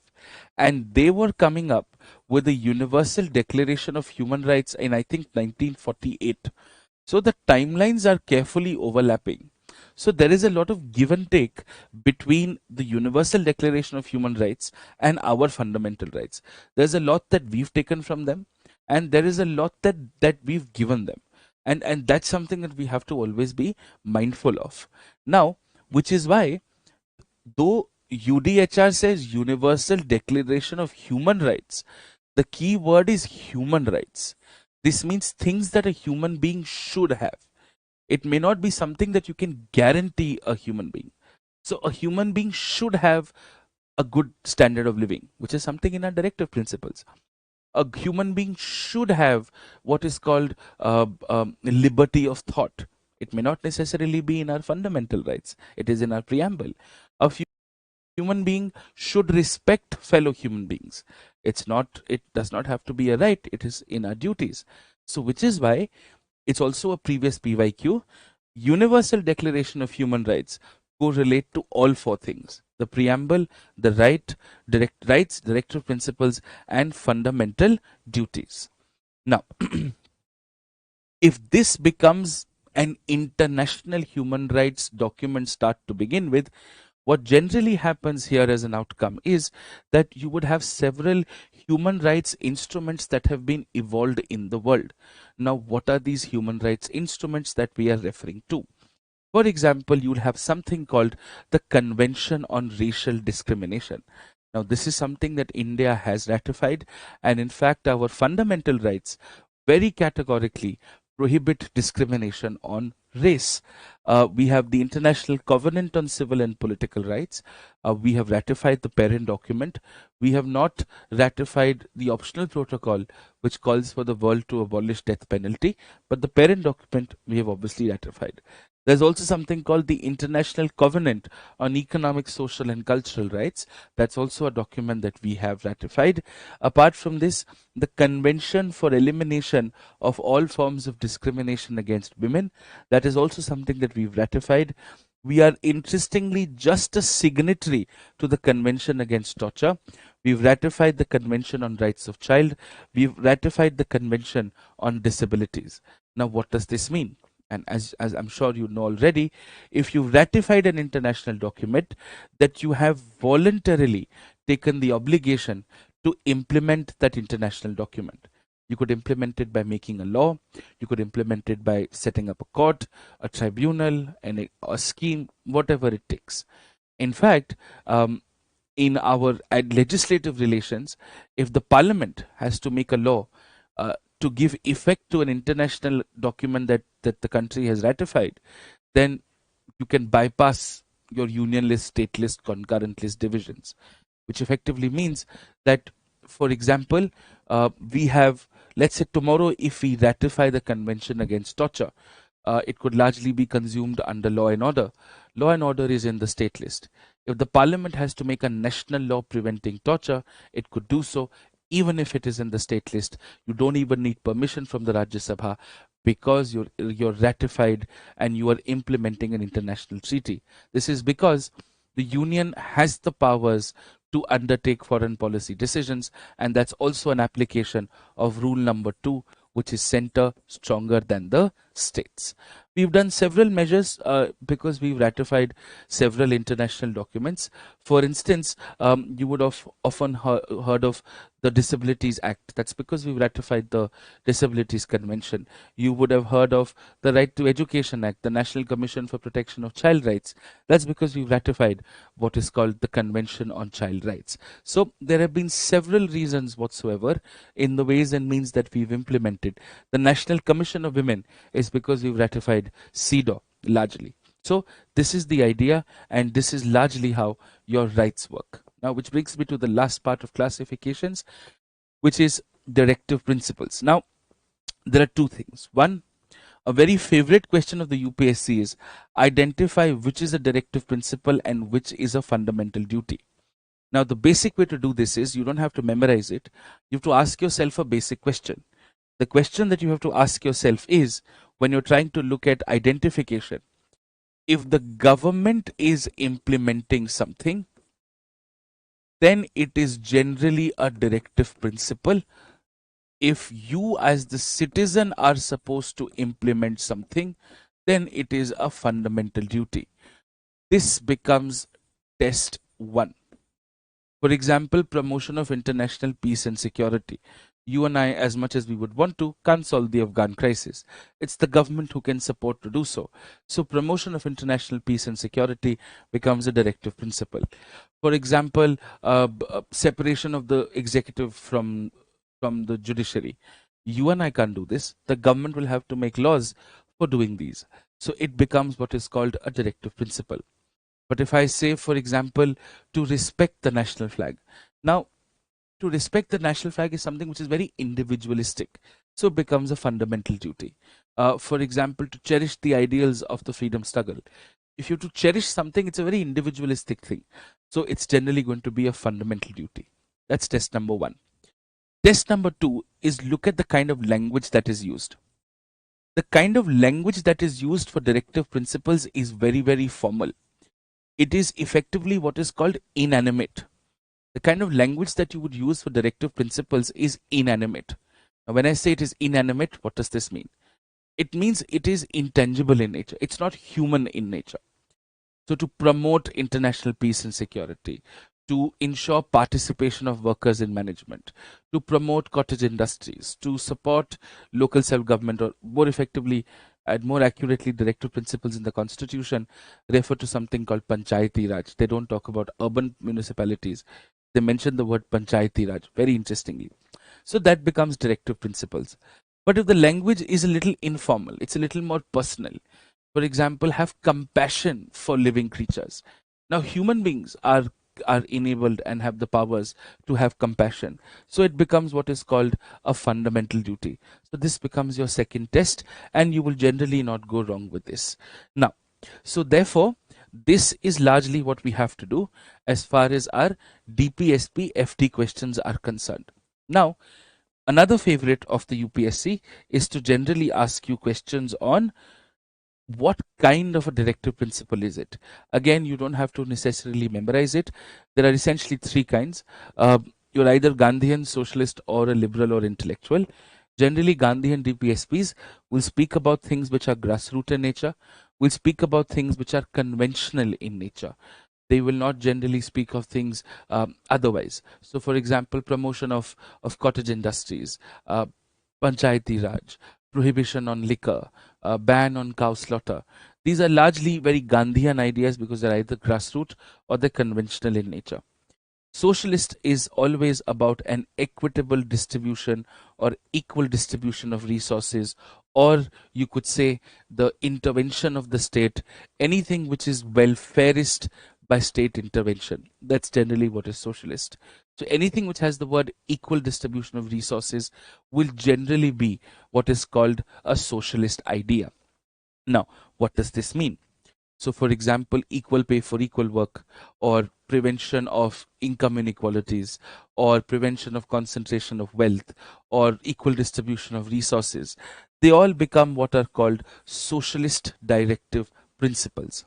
Speaker 1: And they were coming up with the Universal Declaration of Human Rights in, I think, 1948. So the timelines are carefully overlapping. So there is a lot of give and take between the Universal Declaration of Human Rights and our fundamental rights. There's a lot that we've taken from them, and there is a lot that we've given them. And that's something that we have to always be mindful of. Now, which is why, though UDHR says Universal Declaration of Human Rights, the key word is human rights. This means things that a human being should have. It may not be something that you can guarantee a human being. So a human being should have a good standard of living, which is something in our directive principles. A human being should have what is called liberty of thought. It may not necessarily be in our fundamental rights, it is in our preamble. A human being should respect fellow human beings. It does not have to be a right, it is in our duties. So which is why it's also a previous PYQ. Universal Declaration of Human Rights correlate to all four things: the preamble, the rights, directive principles, and fundamental duties. Now, if this becomes an international human rights document start to begin with, what generally happens here as an outcome is that you would have several human rights instruments that have been evolved in the world. Now, what are these human rights instruments that we are referring to? For example, you'll have something called the Convention on Racial Discrimination. Now, this is something that India has ratified, and in fact, our fundamental rights very categorically prohibit discrimination on race. We have the International Covenant on Civil and Political Rights. We have ratified the parent document. We have not ratified the optional protocol, which calls for the world to abolish death penalty, but the parent document we have obviously ratified. There's also something called the International Covenant on Economic, Social and Cultural Rights. That's also a document that we have ratified. Apart from this, the Convention for Elimination of All Forms of Discrimination Against Women, that is also something that we've ratified. We are interestingly just a signatory to the Convention Against Torture. We've ratified the Convention on Rights of Child. We've ratified the Convention on Disabilities. Now, what does this mean? And as I'm sure you know already, if you've ratified an international document, that you have voluntarily taken the obligation to implement that international document. You could implement it by making a law, you could implement it by setting up a court, a tribunal, and a scheme, whatever it takes. In fact, in our legislative relations, if the parliament has to make a law to give effect to an international document that the country has ratified, then you can bypass your union list, state list, concurrent list divisions, which effectively means that, for example, we have, let's say tomorrow, if we ratify the Convention Against Torture, it could largely be consumed under law and order. Law and order is in the state list. If the parliament has to make a national law preventing torture, it could do so. Even if it is in the state list, you don't even need permission from the Rajya Sabha, because you're ratified and you are implementing an international treaty. This is because the union has the powers to undertake foreign policy decisions, and that's also an application of rule number 2, which is center stronger than the states. We've done several measures because we've ratified several international documents. For instance, you would have often heard of the Disabilities Act. That's because we've ratified the Disabilities Convention. You would have heard of the Right to Education Act, the National Commission for Protection of Child Rights. That's because we've ratified what is called the Convention on Child Rights. So there have been several reasons whatsoever in the ways and means that we've implemented. The National Commission of Women is because we've ratified CEDAW largely. So this is the idea, and this is largely how your rights work. Now, which brings me to the last part of classifications, which is directive principles. Now, there are two things. One, a very favorite question of the UPSC is identify which is a directive principle and which is a fundamental duty. Now, the basic way to do this is, you don't have to memorize it. You have to ask yourself a basic question. The question that you have to ask yourself is, when you're trying to look at identification, if the government is implementing something, then it is generally a directive principle. If you as the citizen are supposed to implement something, then it is a fundamental duty. This becomes test 1. For example, promotion of international peace and security. You and I, as much as we would want to, can't solve the Afghan crisis. It's the government who can support to do so. So promotion of international peace and security becomes a directive principle. For example, separation of the executive from the judiciary. You and I can't do this. The government will have to make laws for doing these. So it becomes what is called a directive principle. But if I say, for example, to respect the national flag, now to respect the national flag is something which is very individualistic. So it becomes a fundamental duty. For example, to cherish the ideals of the freedom struggle. If you to cherish something, it's a very individualistic thing. So it's generally going to be a fundamental duty. That's test number one. Test number two is look at the kind of language that is used. The kind of language that is used for directive principles is very, very formal. It is effectively what is called inanimate. The kind of language that you would use for directive principles is inanimate. Now, when I say it is inanimate, what does this mean? It means it is intangible in nature. It's not human in nature. So to promote international peace and security, to ensure participation of workers in management, to promote cottage industries, to support local self-government, or more effectively and more accurately, directive principles in the constitution refer to something called Panchayati Raj. They don't talk about urban municipalities. They mention the word Panchayati Raj very interestingly. So that becomes directive principles. But if the language is a little informal, it's a little more personal. For example, have compassion for living creatures. Now, human beings are enabled and have the powers to have compassion. So it becomes what is called a fundamental duty. So this becomes your second test, and you will generally not go wrong with this. Now, so therefore, this is largely what we have to do as far as our DPSP FT questions are concerned. Now, another favorite of the UPSC is to generally ask you questions on what kind of a directive principle is it. Again, you don't have to necessarily memorize it. There are essentially three kinds. You're either Gandhian, socialist, or a liberal or intellectual. Generally, Gandhian DPSPs will speak about things which are grassroots in nature, will speak about things which are conventional in nature. They will not generally speak of things otherwise. So, for example, promotion of cottage industries, Panchayati Raj, prohibition on liquor, ban on cow slaughter. These are largely very Gandhian ideas because they're either grassroots or they're conventional in nature. Socialist is always about an equitable distribution or equal distribution of resources, or you could say the intervention of the state, anything which is welfareist by state intervention. That's generally what is socialist. So anything which has the word equal distribution of resources will generally be what is called a socialist idea. Now, what does this mean? So, for example, equal pay for equal work, or prevention of income inequalities, or prevention of concentration of wealth, or equal distribution of resources, they all become what are called socialist directive principles.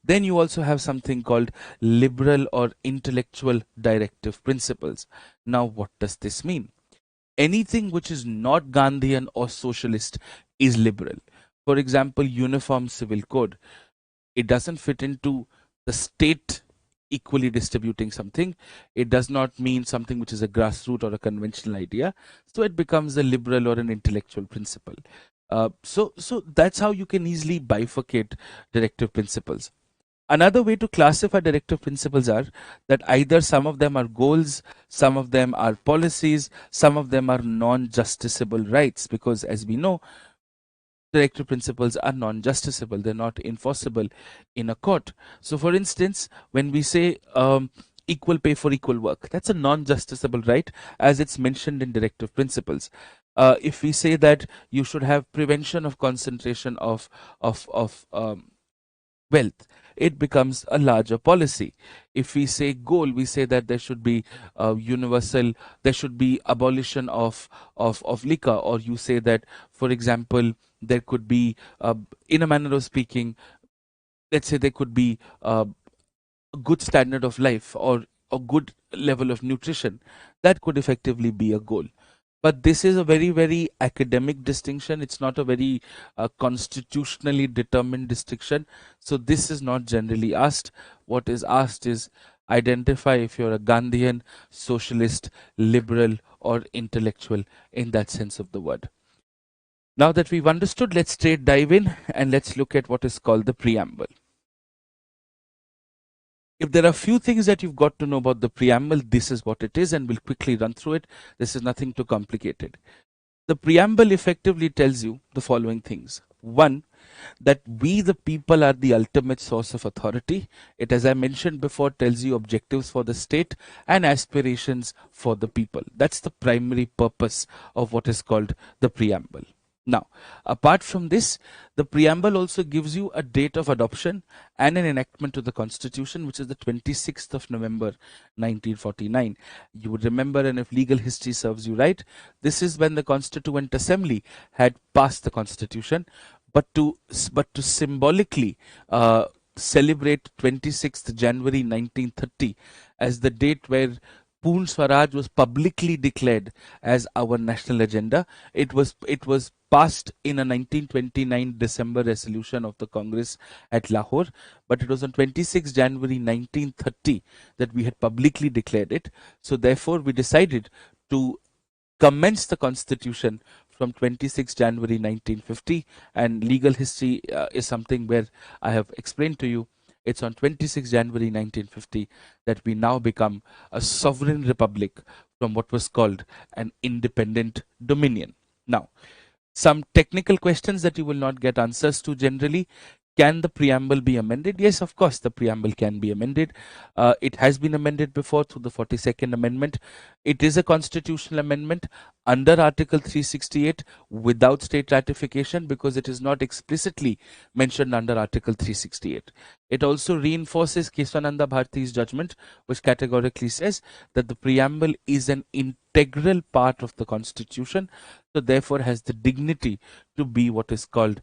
Speaker 1: Then you also have something called liberal or intellectual directive principles. Now, what does this mean? Anything which is not Gandhian or socialist is liberal. For example, uniform civil code. It doesn't fit into the state equally distributing something. It does not mean something which is a grassroots or a conventional idea. So it becomes a liberal or an intellectual principle. So that's how you can easily bifurcate directive principles. Another way to classify directive principles are that either some of them are goals, some of them are policies, some of them are non-justiciable rights, because as we know, directive principles are non-justiciable. They're not enforceable in a court. So for instance, when we say equal pay for equal work, that's a non-justiciable right as it's mentioned in directive principles. If we say that you should have prevention of concentration of wealth, it becomes a larger policy. If we say goal, we say that there should be universal, there should be abolition of liquor, or you say that, for example, there could be, in a manner of speaking, let's say there could be a good standard of life or a good level of nutrition. That could effectively be a goal. But this is a very, very academic distinction. It's not a very constitutionally determined distinction. So this is not generally asked. What is asked is identify if you're a Gandhian, socialist, liberal, or intellectual in that sense of the word. Now that we've understood, let's straight dive in and let's look at what is called the preamble. If there are few things that you've got to know about the preamble, this is what it is, and we'll quickly run through it. This is nothing too complicated. The preamble effectively tells you the following things. One, that we the people are the ultimate source of authority. It, as I mentioned before, tells you objectives for the state and aspirations for the people. That's the primary purpose of what is called the preamble. Now, apart from this, the preamble also gives you a date of adoption and an enactment to the constitution, which is the 26th of November 1949. You would remember, and if legal history serves you right, this is when the Constituent Assembly had passed the constitution, but to symbolically celebrate 26th January 1930 as the date where Poon Swaraj was publicly declared as our national agenda. It was passed in a 1929 December resolution of the Congress at Lahore, but it was on 26 January 1930 that we had publicly declared it. So therefore, we decided to commence the constitution from 26 January 1950, and legal history is something where I have explained to you. It's on 26 January 1950 that we now become a sovereign republic from what was called an independent dominion. Now, some technical questions that you will not get answers to generally. Can the preamble be amended? Yes, of course, the preamble can be amended. It has been amended before through the 42nd Amendment. It is a constitutional amendment under Article 368 without state ratification because it is not explicitly mentioned under Article 368. It also reinforces Kesavananda Bharati's judgment, which categorically says that the preamble is an integral part of the Constitution, so therefore has the dignity to be what is called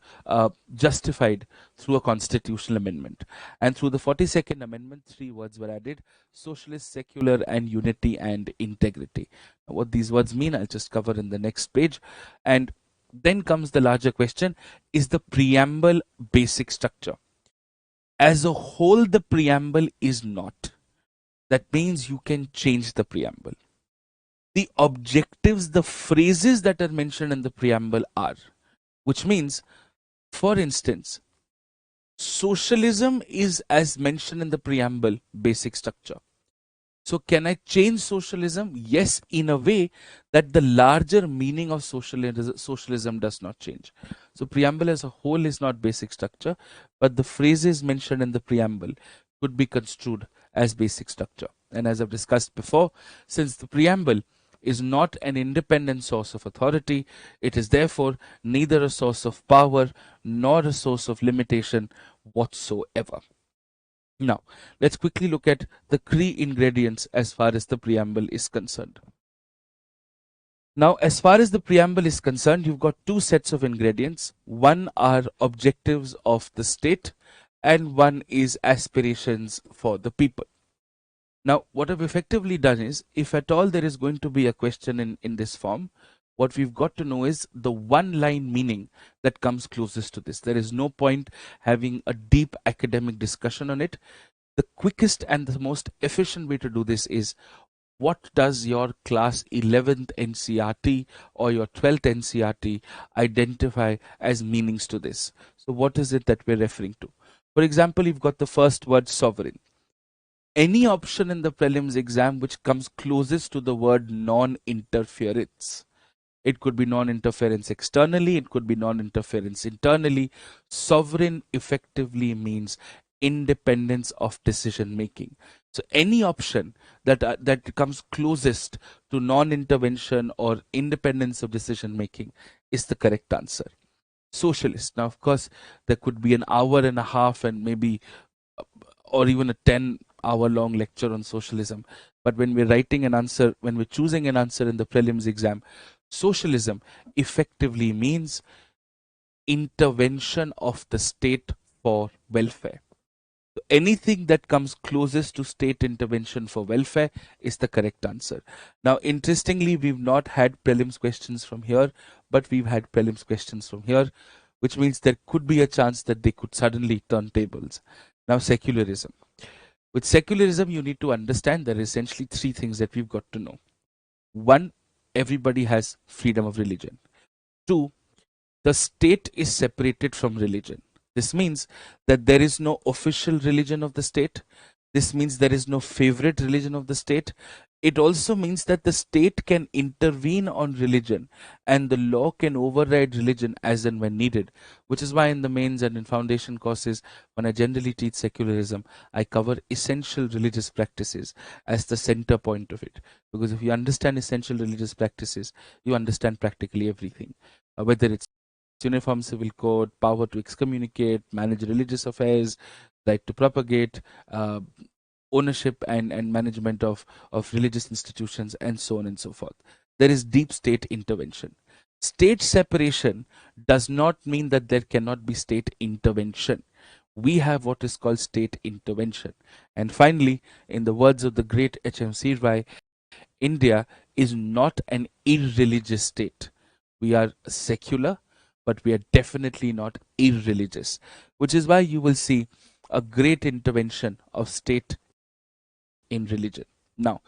Speaker 1: justified through a constitutional amendment. And through the 42nd Amendment, 3 words were added: socialist, secular, and unity and integrity. Now, what these words mean, I'll just cover in the next page. And then comes the larger question: is the preamble basic structure? As a whole, the preamble is not. That means you can change the preamble. The objectives, the phrases that are mentioned in the preamble are, which means, for instance, socialism is, as mentioned in the preamble, basic structure. So can I change socialism? Yes, in a way that the larger meaning of socialism does not change. So preamble as a whole is not basic structure, but the phrases mentioned in the preamble could be construed as basic structure. And as I've discussed before, since the preamble is not an independent source of authority, it is therefore neither a source of power nor a source of limitation whatsoever. Now, let's quickly look at the key ingredients as far as the preamble is concerned. Now, as far as the preamble is concerned, you've got two sets of ingredients. One are objectives of the state, and one is aspirations for the people. Now, what I've effectively done is, if at all there is going to be a question in this form, what we've got to know is the one-line meaning that comes closest to this. There is no point having a deep academic discussion on it. The quickest and the most efficient way to do this is, what does your class 11th NCRT or your 12th NCRT identify as meanings to this? So what is it that we're referring to? For example, you've got the first word sovereign. Any option in the prelims exam which comes closest to the word non-interference. It could be non-interference externally, it could be non-interference internally. Sovereign effectively means independence of decision making. So any option that comes closest to non-intervention or independence of decision making is the correct answer. Socialist. Now, of course, there could be an hour and a half and maybe or even a 10-hour long lecture on socialism. But when we're writing an answer, when we're choosing an answer in the prelims exam, socialism effectively means intervention of the state for welfare. So anything that comes closest to state intervention for welfare is the correct answer. Now, interestingly, we've not had prelims questions from here, but we've had prelims questions from here, which means there could be a chance that they could suddenly turn tables. Now, secularism. With secularism, you need to understand there are essentially three things that we've got to know. One, everybody has freedom of religion. Two, the state is separated from religion. This means that there is no official religion of the state. This means there is no favorite religion of the state. It also means that the state can intervene on religion and the law can override religion as and when needed, which is why in the mains and in foundation courses, when I generally teach secularism, I cover essential religious practices as the center point of it. Because if you understand essential religious practices, you understand practically everything, whether it's uniform civil code, power to excommunicate, manage religious affairs, right to propagate, uh, ownership and management of religious institutions, and so on and so forth. There is deep state intervention. State separation does not mean that there cannot be state intervention. We have what is called state intervention. And finally, in the words of the great H.M.C. Rai, India is not an irreligious state. We are secular, but we are definitely not irreligious, which is why you will see a great intervention of state in religion. Now,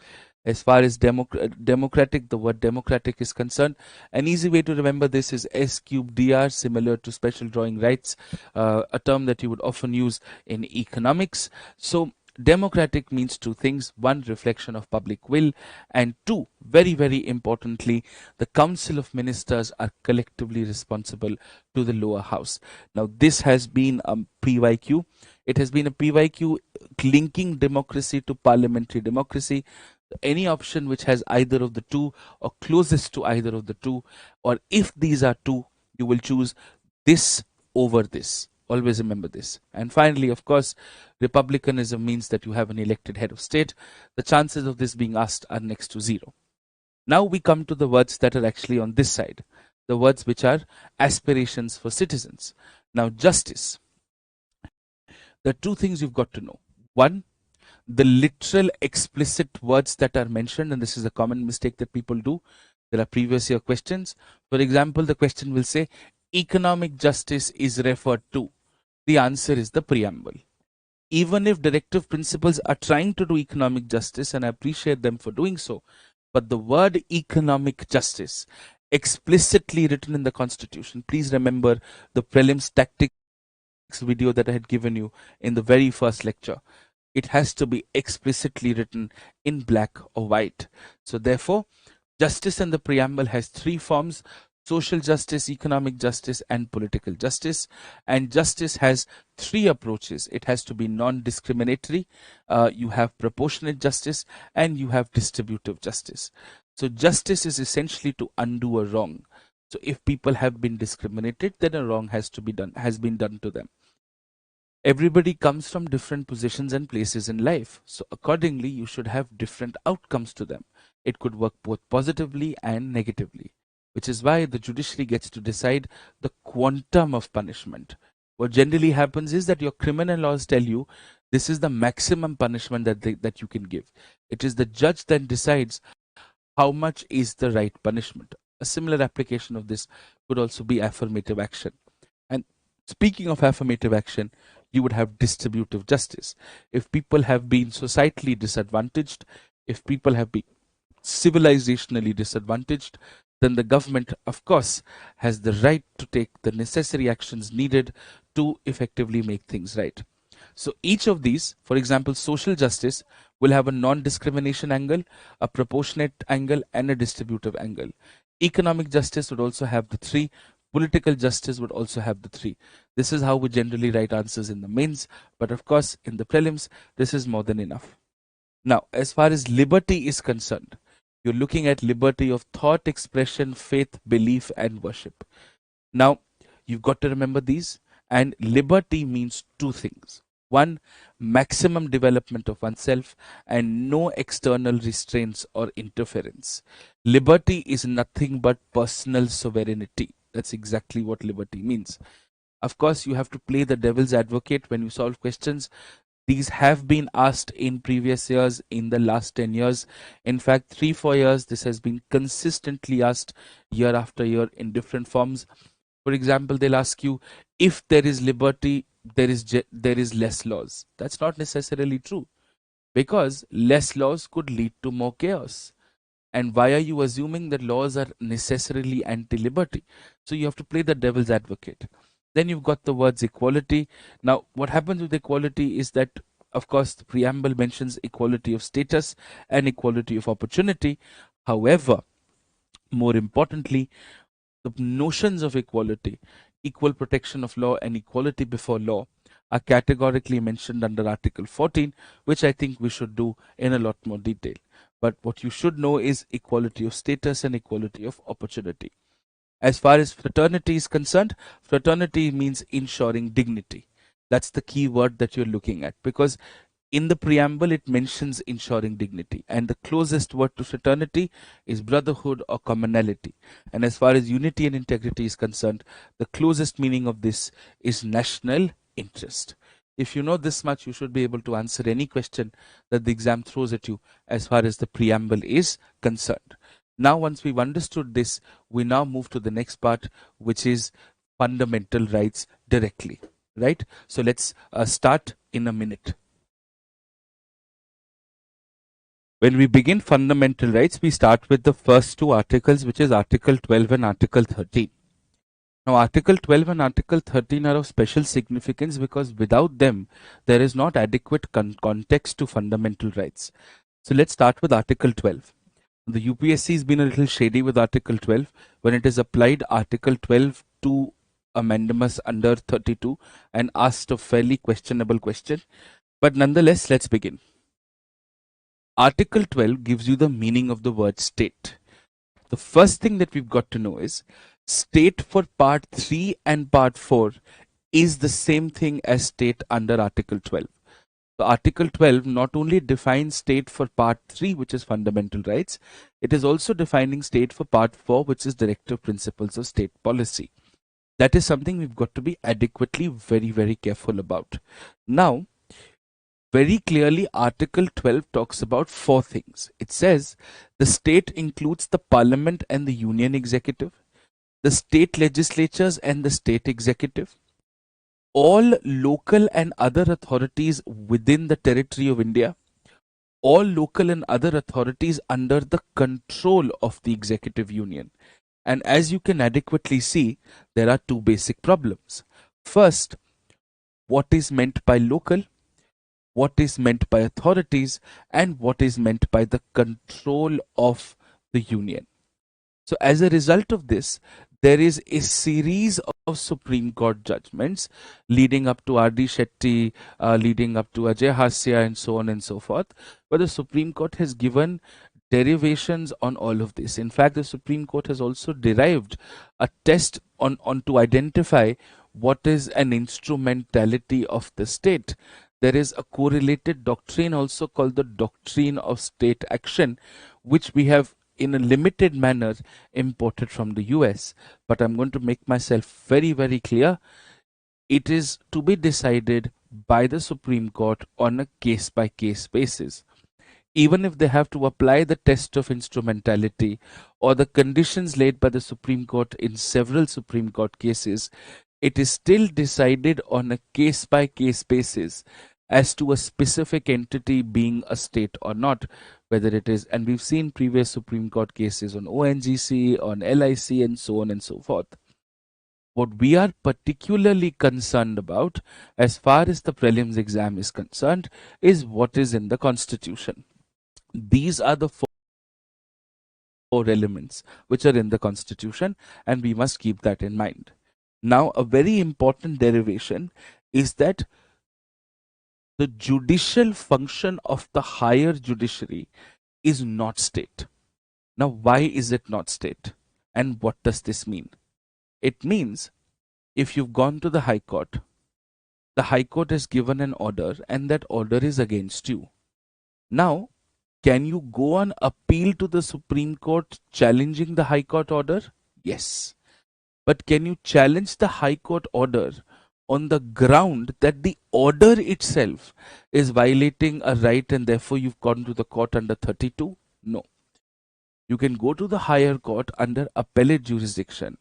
Speaker 1: as far as democratic, the word democratic is concerned, an easy way to remember this is S cube dr, similar to special drawing rights, a term that you would often use in economics. So, democratic means two things: one, reflection of public will, and two, very, very importantly, the Council of Ministers are collectively responsible to the lower house. Now, this has been a PYQ. It has been a PYQ linking democracy to parliamentary democracy. Any option which has either of the two or closest to either of the two, or if these are two, you will choose this over this. Always remember this. And finally, of course, republicanism means that you have an elected head of state. The chances of this being asked are next to zero. Now we come to the words that are actually on this side, the words which are aspirations for citizens. Now, justice. There are two things you've got to know. One, the literal explicit words that are mentioned, and this is a common mistake that people do. There are previous year questions. For example, the question will say, economic justice is referred to. The answer is the preamble. Even if directive principles are trying to do economic justice, and I appreciate them for doing so, but the word economic justice explicitly written in the constitution, please remember the prelims tactics video that I had given you in the very first lecture. It has to be explicitly written in black or white. So therefore, justice in the preamble has three forms: social justice, economic justice, and political justice. And justice has three approaches. It has to be non-discriminatory, you have proportionate justice, and you have distributive justice. So justice is essentially to undo a wrong. So if people have been discriminated, then a wrong has been done to them. Everybody comes from different positions and places in life, so accordingly you should have different outcomes to them. It could work both positively and negatively, which is why the judiciary gets to decide the quantum of punishment. What generally happens is that your criminal laws tell you this is the maximum punishment that you can give. It is the judge that decides how much is the right punishment. A similar application of this could also be affirmative action. And speaking of affirmative action, you would have distributive justice. If people have been societally disadvantaged, if people have been civilizationally disadvantaged, then the government, of course, has the right to take the necessary actions needed to effectively make things right. So each of these, for example, social justice will have a non-discrimination angle, a proportionate angle, and a distributive angle. Economic justice would also have the three. Political justice would also have the three. This is how we generally write answers in the mains, but of course, in the prelims, this is more than enough. Now, as far as liberty is concerned, you're looking at liberty of thought, expression, faith, belief, and worship. Now, you've got to remember these, and liberty means two things. One, maximum development of oneself and no external restraints or interference. Liberty is nothing but personal sovereignty. That's exactly what liberty means. Of course, you have to play the devil's advocate when you solve questions. These have been asked in previous years, in the last 10 years. In fact, 3-4 years, this has been consistently asked year after year in different forms. For example, they'll ask you, if there is liberty, there is less laws. That's not necessarily true, because less laws could lead to more chaos. And why are you assuming that laws are necessarily anti-liberty? So you have to play the devil's advocate. Then you've got the words equality. Now, what happens with equality is that Of course, the preamble mentions equality of status and equality of opportunity. However, more importantly, the notions of equality, equal protection of law, and equality before law are categorically mentioned under Article 14, which I think we should do in a lot more detail. But what you should know is equality of status and equality of opportunity. As far as fraternity is concerned, fraternity means ensuring dignity. That's the key word that you're looking at, because in the preamble it mentions ensuring dignity, and the closest word to fraternity is brotherhood or commonality. And as far as unity and integrity is concerned, the closest meaning of this is national interest. If you know this much, you should be able to answer any question that the exam throws at you as far as the preamble is concerned. Now, once we've understood this, we now move to the next part, which is fundamental rights directly, right? So let's start in a minute. When we begin fundamental rights, we start with the first two articles, which is Article 12 and Article 13. Now, Article 12 and Article 13 are of special significance because without them, there is not adequate context to fundamental rights. So let's start with Article 12. The UPSC has been a little shady with Article 12 when it has applied Article 12 to a mandamus under 32 and asked a fairly questionable question. But nonetheless, let's begin. Article 12 gives you the meaning of the word state. The first thing that we've got to know is state for part 3 and part 4 is the same thing as state under Article 12. So Article 12 not only defines state for part 3, which is fundamental rights, it is also defining state for part 4, which is directive principles of state policy. That is something we've got to be adequately very, very careful about. Now, very clearly, Article 12 talks about 4 things. It says the state includes the parliament and the union executive, the state legislatures and the state executive, all local and other authorities within the territory of India, all local and other authorities under the control of the executive union. And as you can adequately see, there are two basic problems. First, what is meant by local? What is meant by authorities, and what is meant by the control of the union. So as a result of this, there is a series of Supreme Court judgments leading up to R.D. Shetty, leading up to Ajay Hasya, and so on and so forth, where the Supreme Court has given derivations on all of this. In fact, the Supreme Court has also derived a test on to identify what is an instrumentality of the state. There is a correlated doctrine also called the doctrine of state action, which we have in a limited manner imported from the US. But I'm going to make myself very, very clear. It is to be decided by the Supreme Court on a case-by-case basis. Even if they have to apply the test of instrumentality or the conditions laid by the Supreme Court in several Supreme Court cases, it is still decided on a case-by-case basis as to a specific entity being a state or not, whether it is, and we've seen previous Supreme Court cases on ONGC, on LIC, and so on and so forth. What we are particularly concerned about, as far as the prelims exam is concerned, is what is in the Constitution. These are the four elements which are in the Constitution, and we must keep that in mind. Now, a very important derivation is that the judicial function of the higher judiciary is not state. Now, why is it not state? And what does this mean? It means if you've gone to the High Court, the High Court has given an order and that order is against you. Now, can you go on appeal to the Supreme Court challenging the High Court order? Yes. But can you challenge the High Court order on the ground that the order itself is violating a right and therefore you've gone to the court under 32? No. You can go to the higher court under appellate jurisdiction,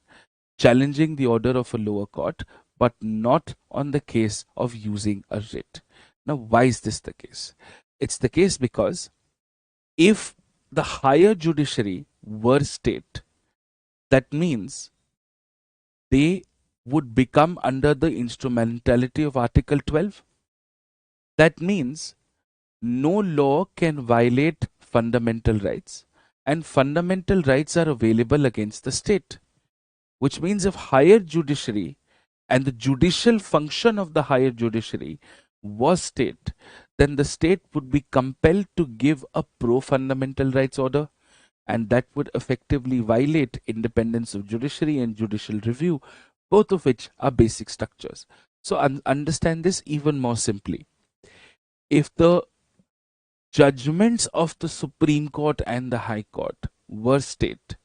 Speaker 1: challenging the order of a lower court, but not on the case of using a writ. Now, why is this the case? It's the case because if the higher judiciary were state, that means they would become under the instrumentality of Article 12. That means no law can violate fundamental rights, and fundamental rights are available against the state, which means if higher judiciary and the judicial function of the higher judiciary was state, then the state would be compelled to give a pro fundamental rights order, and that would effectively violate independence of judiciary and judicial review, both of which are basic structures. So understand this even more simply. If the judgments of the Supreme Court and the High Court were state,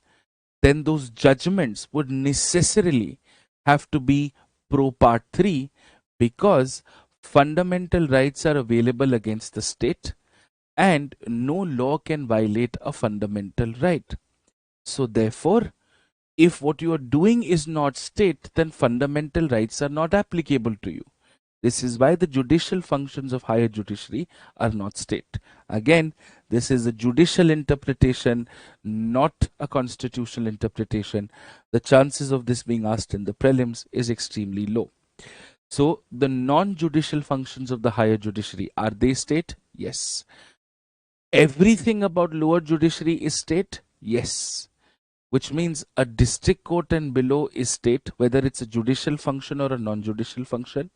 Speaker 1: then those judgments would necessarily have to be pro part 3, because fundamental rights are available against the state and no law can violate a fundamental right. So therefore, if what you are doing is not state, then fundamental rights are not applicable to you. This is why the judicial functions of higher judiciary are not state. Again, this is a judicial interpretation, not a constitutional interpretation. The chances of this being asked in the prelims is extremely low. So the non-judicial functions of the higher judiciary, are they state? Yes. Everything about lower judiciary is state? Yes. Which means a district court and below is state, whether it's a judicial function or a non-judicial function.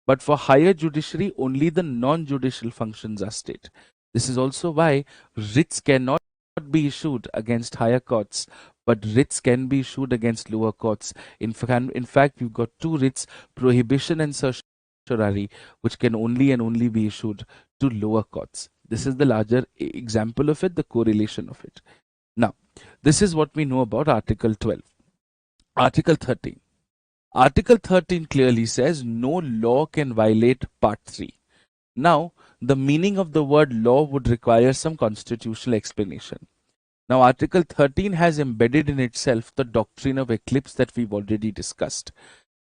Speaker 1: But for higher judiciary, only the non-judicial functions are state. This is also why writs cannot be issued against higher courts, but writs can be issued against lower courts. In fact, we've got two writs, prohibition and certiorari, which can only and only be issued to lower courts. This is the larger example of it, the correlation of it. Now, this is what we know about Article 12. Article 13. Article 13 clearly says no law can violate Part 3. Now, the meaning of the word law would require some constitutional explanation. Now, Article 13 has embedded in itself the doctrine of eclipse that we've already discussed.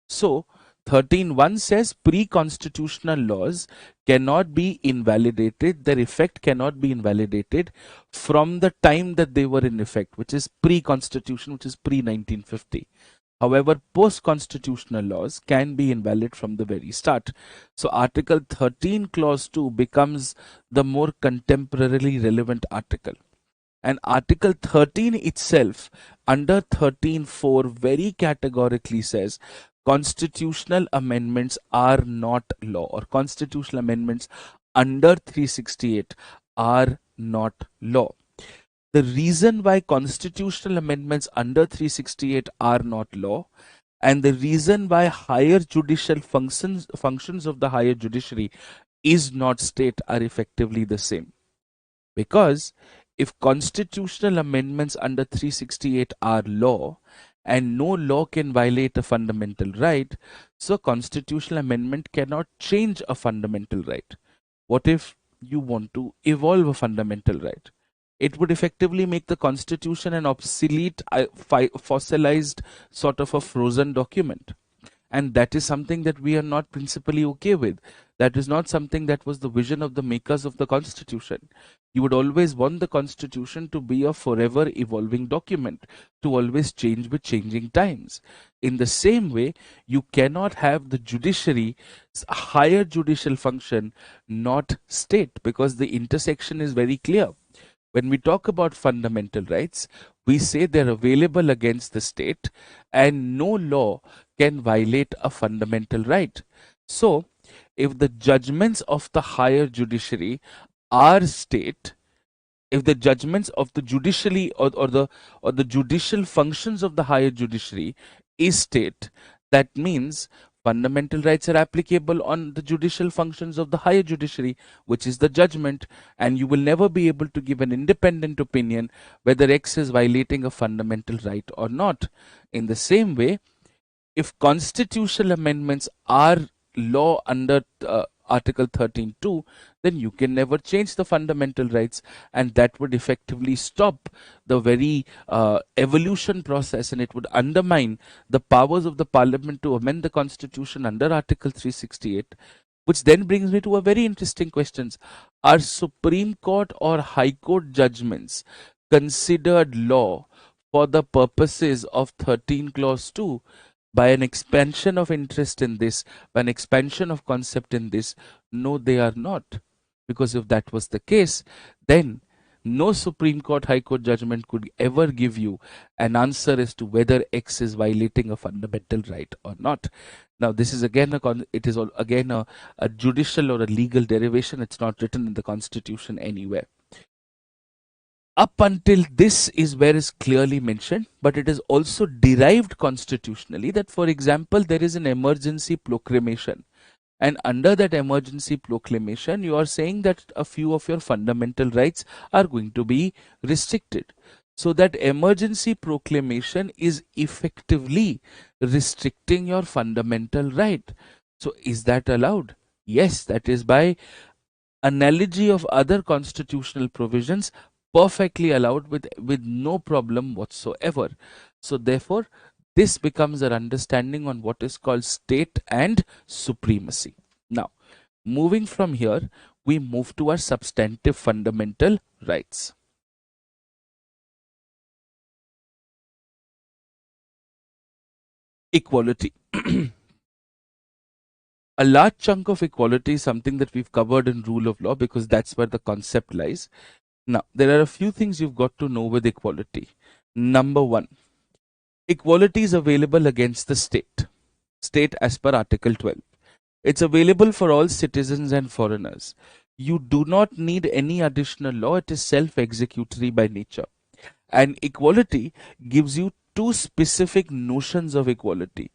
Speaker 1: So, 13.1 says pre-constitutional laws cannot be invalidated, their effect cannot be invalidated from the time that they were in effect, which is pre-constitution, which is pre-1950. However, post-constitutional laws can be invalid from the very start. So Article 13 Clause 2 becomes the more contemporarily relevant article. And Article 13 itself, under 13.4, very categorically says constitutional amendments are not law, or constitutional amendments under 368 are not law. The reason why constitutional amendments under 368 are not law, and the reason why higher judicial functions of the higher judiciary is not state are effectively the same. Because if constitutional amendments under 368 are law, and no law can violate a fundamental right, so constitutional amendment cannot change a fundamental right. What if you want to evolve a fundamental right? It would effectively make the constitution an obsolete, fossilized sort of a frozen document. And that is something that we are not principally okay with. That is not something that was the vision of the makers of the constitution. You would always want the constitution to be a forever evolving document, to always change with changing times. In the same way, you cannot have the judiciary, higher judicial function, not state, because the intersection is very clear. When we talk about fundamental rights, we say they're available against the state and no law can violate a fundamental right. So, if the judgments of the higher judiciary are state, if the judgments of the judiciary or the judicial functions of the higher judiciary is state, that means fundamental rights are applicable on the judicial functions of the higher judiciary, which is the judgment, and you will never be able to give an independent opinion whether X is violating a fundamental right or not. In the same way, if constitutional amendments are law under Article 13.2, then you can never change the fundamental rights, and that would effectively stop the very evolution process, and it would undermine the powers of the parliament to amend the constitution under Article 368. Which then brings me to a very interesting question. Are Supreme Court or High Court judgments considered law for the purposes of 13 Clause 2? by an expansion of interest in this, by an expansion of concept in this. No, they are not. Because if that was the case, then no Supreme Court, High Court judgment could ever give you an answer as to whether X is violating a fundamental right or not. Now, this is again again a judicial or a legal derivation. It's not written in the Constitution anywhere. Up until this is where is clearly mentioned, but it is also derived constitutionally that, for example, there is an emergency proclamation, and under that emergency proclamation you are saying that a few of your fundamental rights are going to be restricted. So that emergency proclamation is effectively restricting your fundamental right. So is that allowed? Yes, that is by analogy of other constitutional provisions perfectly allowed with no problem whatsoever. So therefore this becomes our understanding on what is called state and supremacy. Now, moving from here, we move to our substantive fundamental rights. Equality. A large chunk of equality is something that we've covered in rule of law because that's where the concept lies. Now, there are a few things you've got to know with equality. Number one, equality is available against the state as per Article 12. It's available for all citizens and foreigners. You do not need any additional law. It is self-executory by nature. And equality gives you two specific notions of equality: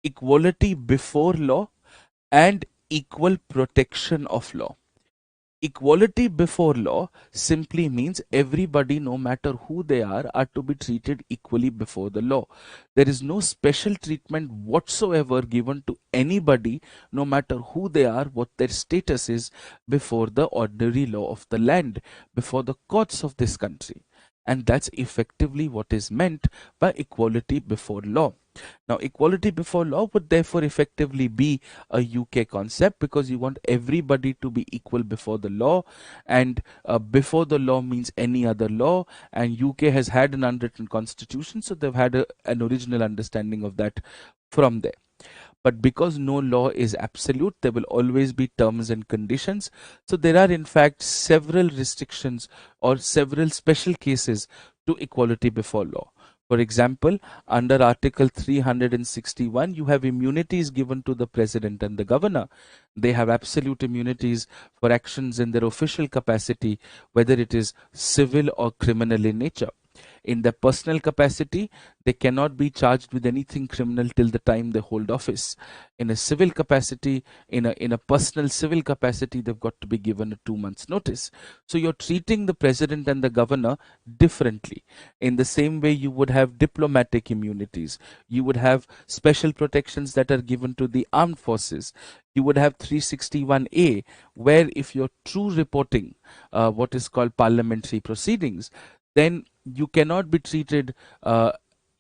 Speaker 1: equality before law and equal protection of law. Equality before law simply means everybody, no matter who they are to be treated equally before the law. There is no special treatment whatsoever given to anybody, no matter who they are, what their status is, before the ordinary law of the land, before the courts of this country. And that's effectively what is meant by equality before law. Now, equality before law would therefore effectively be a UK concept, because you want everybody to be equal before the law, and before the law means any other law, and UK has had an unwritten constitution, so they've had an original understanding of that from there. But because no law is absolute, there will always be terms and conditions. So there are in fact several restrictions or several special cases to equality before law. For example, under Article 361, you have immunities given to the president and the governor. They have absolute immunities for actions in their official capacity, whether it is civil or criminal in nature. In their personal capacity, they cannot be charged with anything criminal till the time they hold office. In a civil capacity, in a personal civil capacity, they've got to be given a 2 months notice. So you're treating the president and the governor differently. In the same way you would have diplomatic immunities, you would have special protections that are given to the armed forces. You would have 361A, where if you're true reporting what is called parliamentary proceedings, then you cannot be treated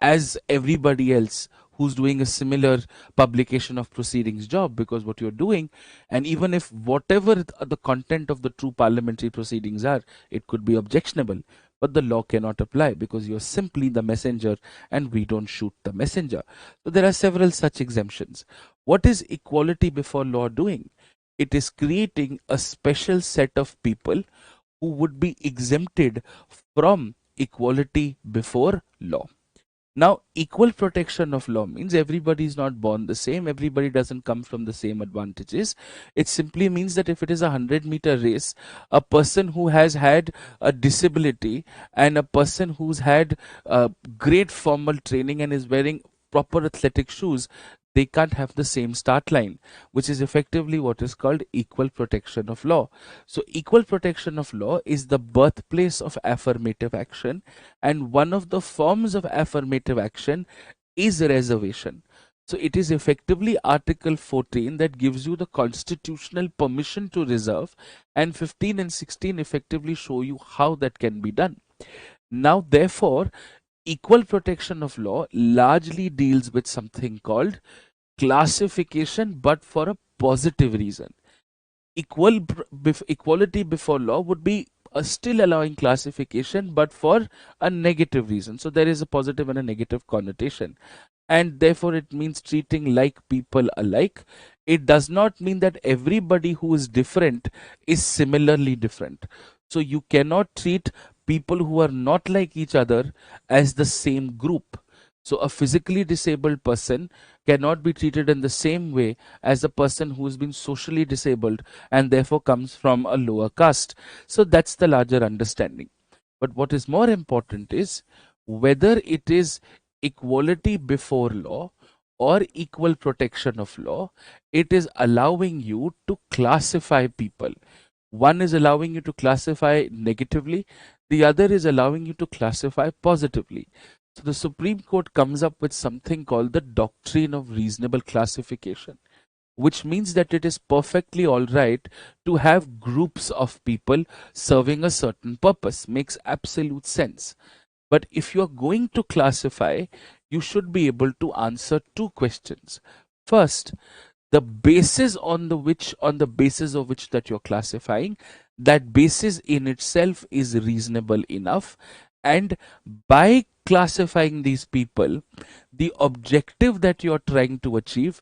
Speaker 1: as everybody else who's doing a similar publication of proceedings job, because what you're doing, and even if whatever the content of the true parliamentary proceedings are, it could be objectionable, but the law cannot apply because you're simply the messenger and we don't shoot the messenger. So there are several such exemptions. What is equality before law doing? It is creating a special set of people who would be exempted from equality before law. Now, equal protection of law means everybody is not born the same, everybody doesn't come from the same advantages. It simply means that if it is a 100-meter race, a person who has had a disability and a person who's had great formal training and is wearing proper athletic shoes, they can't have the same start line, which is effectively what is called equal protection of law. So equal protection of law is the birthplace of affirmative action, and one of the forms of affirmative action is reservation. So it is effectively Article 14 that gives you the constitutional permission to reserve, and 15 and 16 effectively show you how that can be done. Now, therefore, equal protection of law largely deals with something called classification, but for a positive reason. Equality before law would be still allowing classification, but for a negative reason. So there is a positive and a negative connotation. and therefore it means treating like people alike. It does not mean that everybody who is different is similarly different. So you cannot treat people who are not like each other as the same group. So a physically disabled person cannot be treated in the same way as a person who has been socially disabled and therefore comes from a lower caste. So that's the larger understanding. But what is more important is whether it is equality before law or equal protection of law, it is allowing you to classify people. One is allowing you to classify negatively, the other is allowing you to classify positively. So the Supreme Court comes up with something called the doctrine of reasonable classification, which means that it is perfectly all right to have groups of people serving a certain purpose. Makes absolute sense. But if you are going to classify, you should be able to answer two questions. First, the basis on the basis of which that you're classifying, that basis in itself is reasonable enough, and by classifying these people, the objective that you're trying to achieve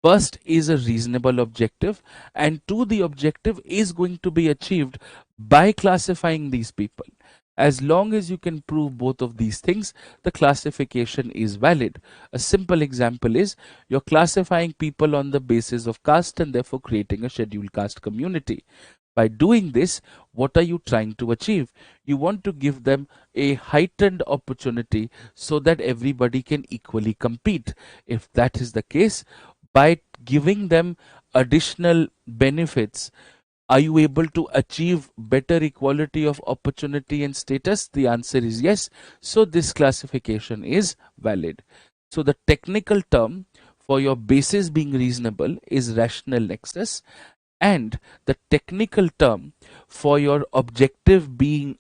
Speaker 1: first is a reasonable objective, and two, the objective is going to be achieved by classifying these people. As long as you can prove both of these things, the classification is valid. A simple example is you're classifying people on the basis of caste and therefore creating a scheduled caste community. By doing this, what are you trying to achieve? You want to give them a heightened opportunity so that everybody can equally compete. If that is the case, by giving them additional benefits, are you able to achieve better equality of opportunity and status? The answer is yes. So this classification is valid. So the technical term for your basis being reasonable is rational nexus, and the technical term for your objective being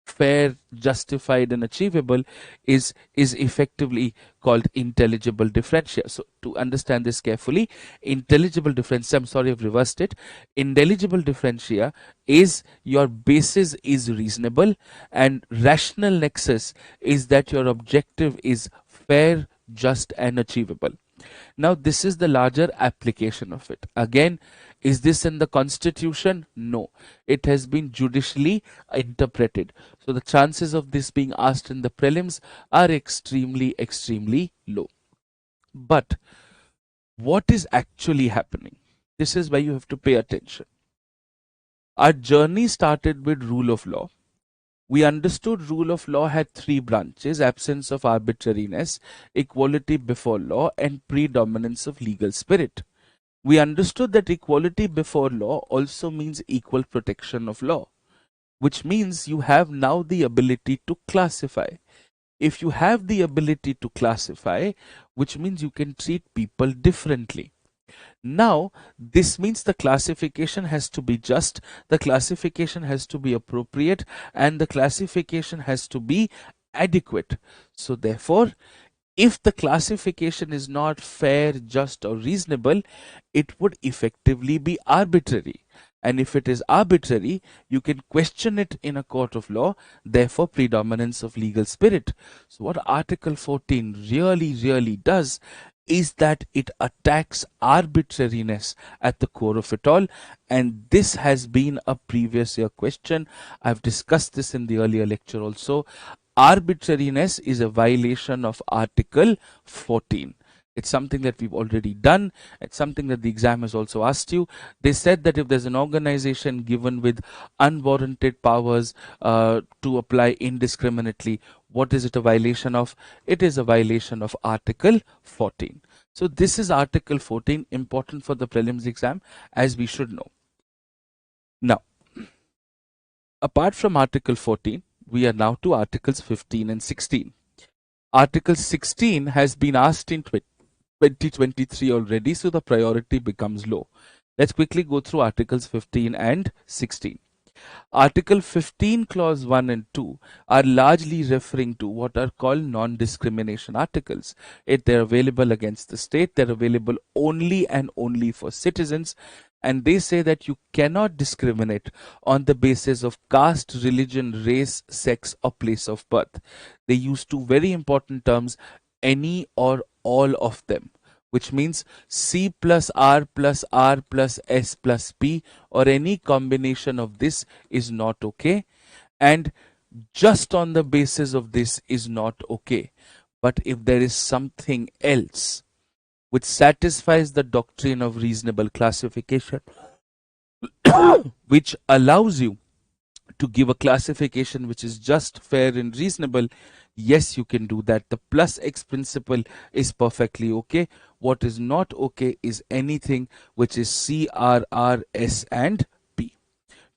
Speaker 1: fair, justified and achievable is effectively called intelligible differentia. So to understand this carefully, intelligible differentia, I'm sorry, I've reversed it. Intelligible differentia is your basis is reasonable, and rational nexus is that your objective is fair, just and achievable. Now this is the larger application of it. Again, is this in the constitution? No, it has been judicially interpreted. So the chances of this being asked in the prelims are extremely low. But what is actually happening? This is where you have to pay attention. Our journey started with rule of law. We understood rule of law had three branches: absence of arbitrariness, equality before law, and predominance of legal spirit. We understood that equality before law also means equal protection of law, which means you have now the ability to classify. If you have the ability to classify, which means you can treat people differently. Now, this means the classification has to be just, the classification has to be appropriate, and the classification has to be adequate. So therefore, if the classification is not fair, just or reasonable, it would effectively be arbitrary. And if it is arbitrary, you can question it in a court of law, therefore predominance of legal spirit. So what Article 14 really does is that it attacks arbitrariness at the core of it all. And this has been a previous year question. I've discussed this in the earlier lecture also. Arbitrariness is a violation of Article 14. It's something that we've already done. It's something that the exam has also asked you. They said that if there's an organization given with unwarranted powers to apply indiscriminately, what is it a violation of? It is a violation of Article 14. So this is Article 14, important for the prelims exam, as we should know. Now, apart from Article 14, we are now to Articles 15 and 16. Article 16 has been asked in 2023 already, so the priority becomes low. Let's quickly go through Articles 15 and 16. Article 15 clause 1 and 2 are largely referring to what are called non-discrimination articles. They're available against the state, they're available only and only for citizens, and they say that you cannot discriminate on the basis of caste, religion, race, sex or place of birth. They use two very important terms: any or all of them, which means C plus R plus R plus S plus P or any combination of this is not okay, and just on the basis of this is not okay. But if there is something else which satisfies the doctrine of reasonable classification, which allows you to give a classification which is just, fair and reasonable, yes, you can do that. The plus X principle is perfectly okay. What is not okay is anything which is C, R, R, S and P.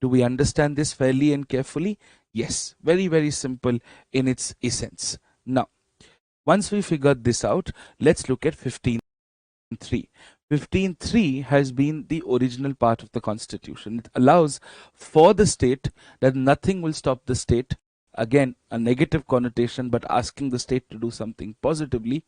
Speaker 1: Do we understand this fairly and carefully? Yes, very, very simple in its essence. Now, once we figured this out, let's look at 15.3. 15.3 has been the original part of the constitution. It allows for the state that nothing will stop the state. Again, a negative connotation, but asking the state to do something positively.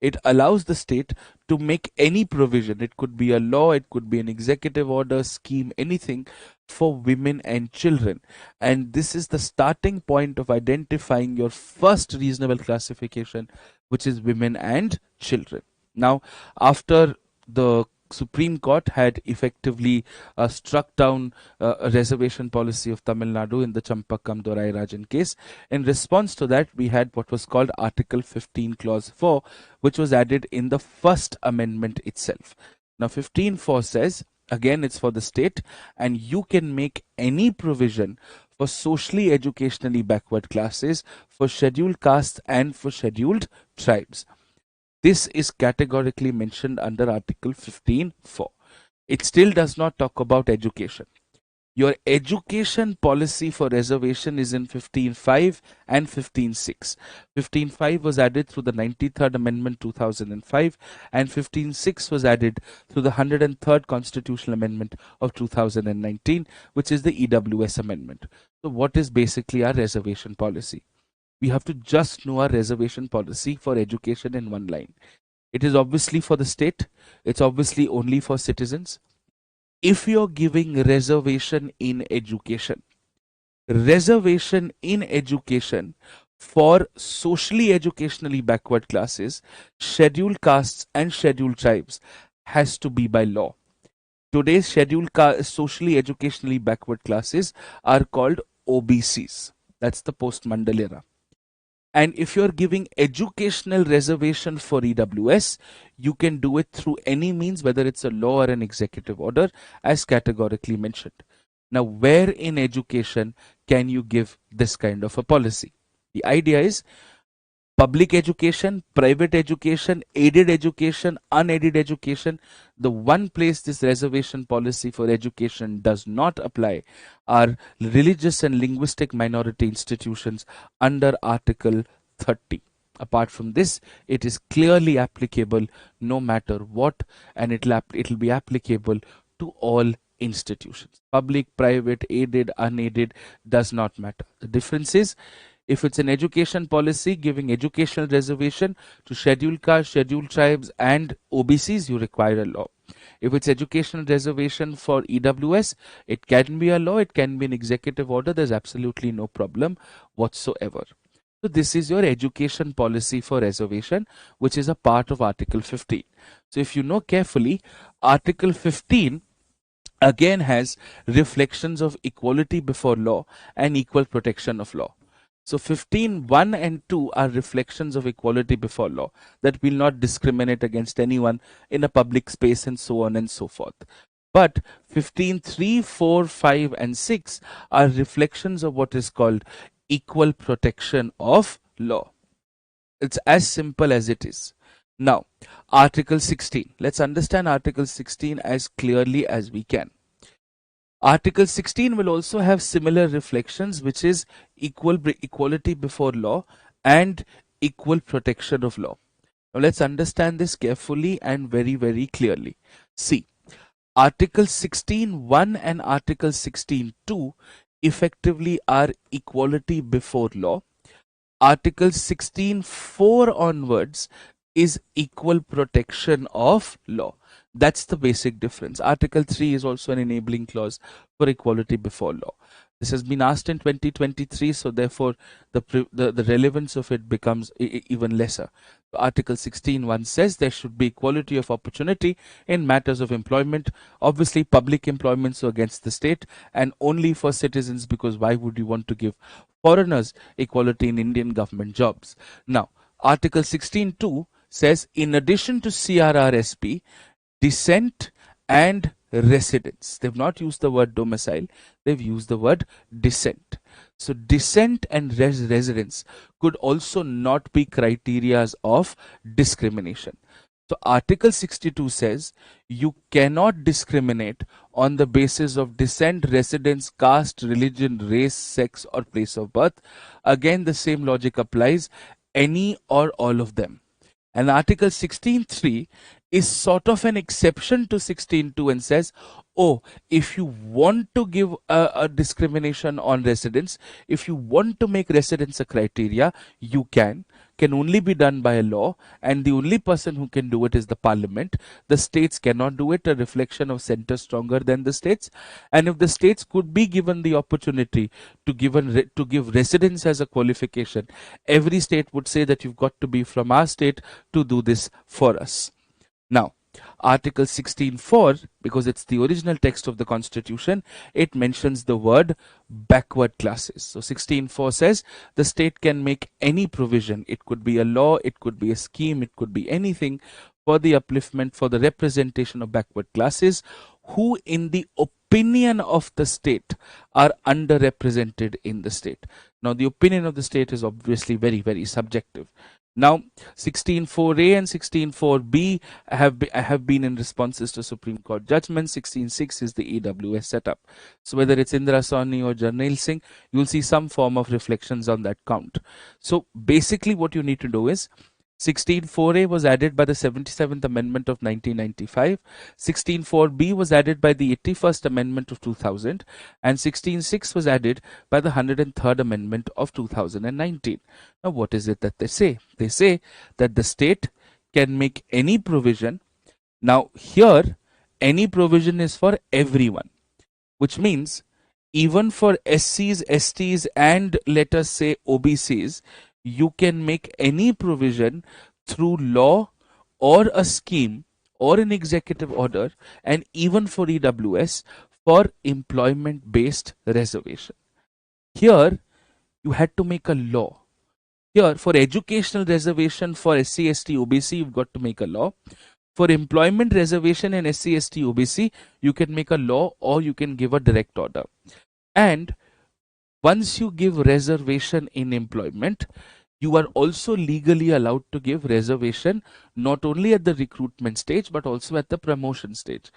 Speaker 1: It allows the state to make any provision. It could be a law, it could be an executive order, scheme, anything for women and children. And this is the starting point of identifying your first reasonable classification, which is women and children. Now, after the Supreme Court had effectively struck down a reservation policy of Tamil Nadu in the Champakam Dorai Rajan case. In response to that, we had what was called Article 15 Clause 4, which was added in the first amendment itself. Now 15.4 says, again it's for the state, and you can make any provision for socially educationally backward classes, for scheduled castes and for scheduled tribes. This is categorically mentioned under Article 15.4. It still does not talk about education. Your education policy for reservation is in 15.5 and 15.6. 15.5 was added through the 93rd Amendment 2005 and 15.6 was added through the 103rd Constitutional Amendment of 2019, which is the EWS Amendment. So what is basically our reservation policy? We have to just know our reservation policy for education in one line. It is obviously for the state. It's obviously only for citizens. If you're giving reservation in education for socially educationally backward classes, scheduled castes and scheduled tribes has to be by law. Today's scheduled socially educationally backward classes are called OBCs. That's the post-Mandal era. And if you're giving educational reservation for EWS, you can do it through any means, whether it's a law or an executive order, as categorically mentioned. Now, where in education can you give this kind of a policy? The idea is public education, private education, aided education, unaided education. The one place this reservation policy for education does not apply are religious and linguistic minority institutions under Article 30. Apart from this, it is clearly applicable no matter what, and it'll be applicable to all institutions. Public, private, aided, unaided, does not matter. The difference is, if it's an education policy giving educational reservation to scheduled castes, scheduled tribes and OBCs, you require a law. If it's educational reservation for EWS, it can be a law, it can be an executive order. There's absolutely no problem whatsoever. So this is your education policy for reservation, which is a part of Article 15. So if you know carefully, Article 15 again has reflections of equality before law and equal protection of law. So 15.1 and 2 are reflections of equality before law, that will not discriminate against anyone in a public space and so on and so forth. But 15.3, 4, 5 and 6 are reflections of what is called equal protection of law. It's as simple as it is. Now, Article 16. Let's understand Article 16 as clearly as we can. Article 16 will also have similar reflections, which is equality before law and equal protection of law. Now let's understand this carefully and very, very clearly. See, Article 16.1 and Article 16.2 effectively are equality before law. Article 16.4 onwards is equal protection of law. That's the basic difference. Article 3 is also an enabling clause for equality before law. This has been asked in 2023, so therefore the relevance of it becomes even lesser. Article 16(1) says there should be equality of opportunity in matters of employment, obviously public employment, so against the state, and only for citizens, because why would you want to give foreigners equality in Indian government jobs? Now, Article 16(2) says in addition to CRRSP, descent and residence. They've not used the word domicile, they've used the word descent. So descent and residence could also not be criterias of discrimination. So Article 62 says you cannot discriminate on the basis of descent, residence, caste, religion, race, sex, or place of birth. Again, the same logic applies, any or all of them. And Article 16(3) is sort of an exception to 16(2) and says, oh, if you want to give a discrimination on residence, if you want to make residence a criteria, you can only be done by a law, and the only person who can do it is the parliament. The states cannot do it, a reflection of center stronger than the states. And if the states could be given the opportunity to give residence as a qualification, every state would say that you've got to be from our state to do this for us. Now, Article 16(4), because it's the original text of the Constitution, it mentions the word backward classes. So 16(4) says the state can make any provision. It could be a law, it could be a scheme, it could be anything for the upliftment, for the representation of backward classes who in the opinion of the state are underrepresented in the state. Now, the opinion of the state is obviously very, very subjective. Now, 16(4)(a) and 16(4)(b) have been in responses to Supreme Court judgments. 16(6) is the EWS setup. So whether it's Indira Sawhney or Jarnail Singh, you'll see some form of reflections on that count. So basically what you need to do is 16(4)(a) was added by the 77th Amendment of 1995, 16(4)(b) was added by the 81st Amendment of 2000, and 16(6) was added by the 103rd Amendment of 2019. Now, what is it that they say? They say that the state can make any provision. Now, here, any provision is for everyone, which means even for SCs, STs, and let us say OBCs, you can make any provision through law or a scheme or an executive order, and even for EWS, for employment based reservation. Here you had to make a law. Here for educational reservation for SC, ST, OBC, you've got to make a law. For employment reservation in SC, ST, OBC, you can make a law or you can give a direct order. And once you give reservation in employment, you are also legally allowed to give reservation not only at the recruitment stage but also at the promotion stage.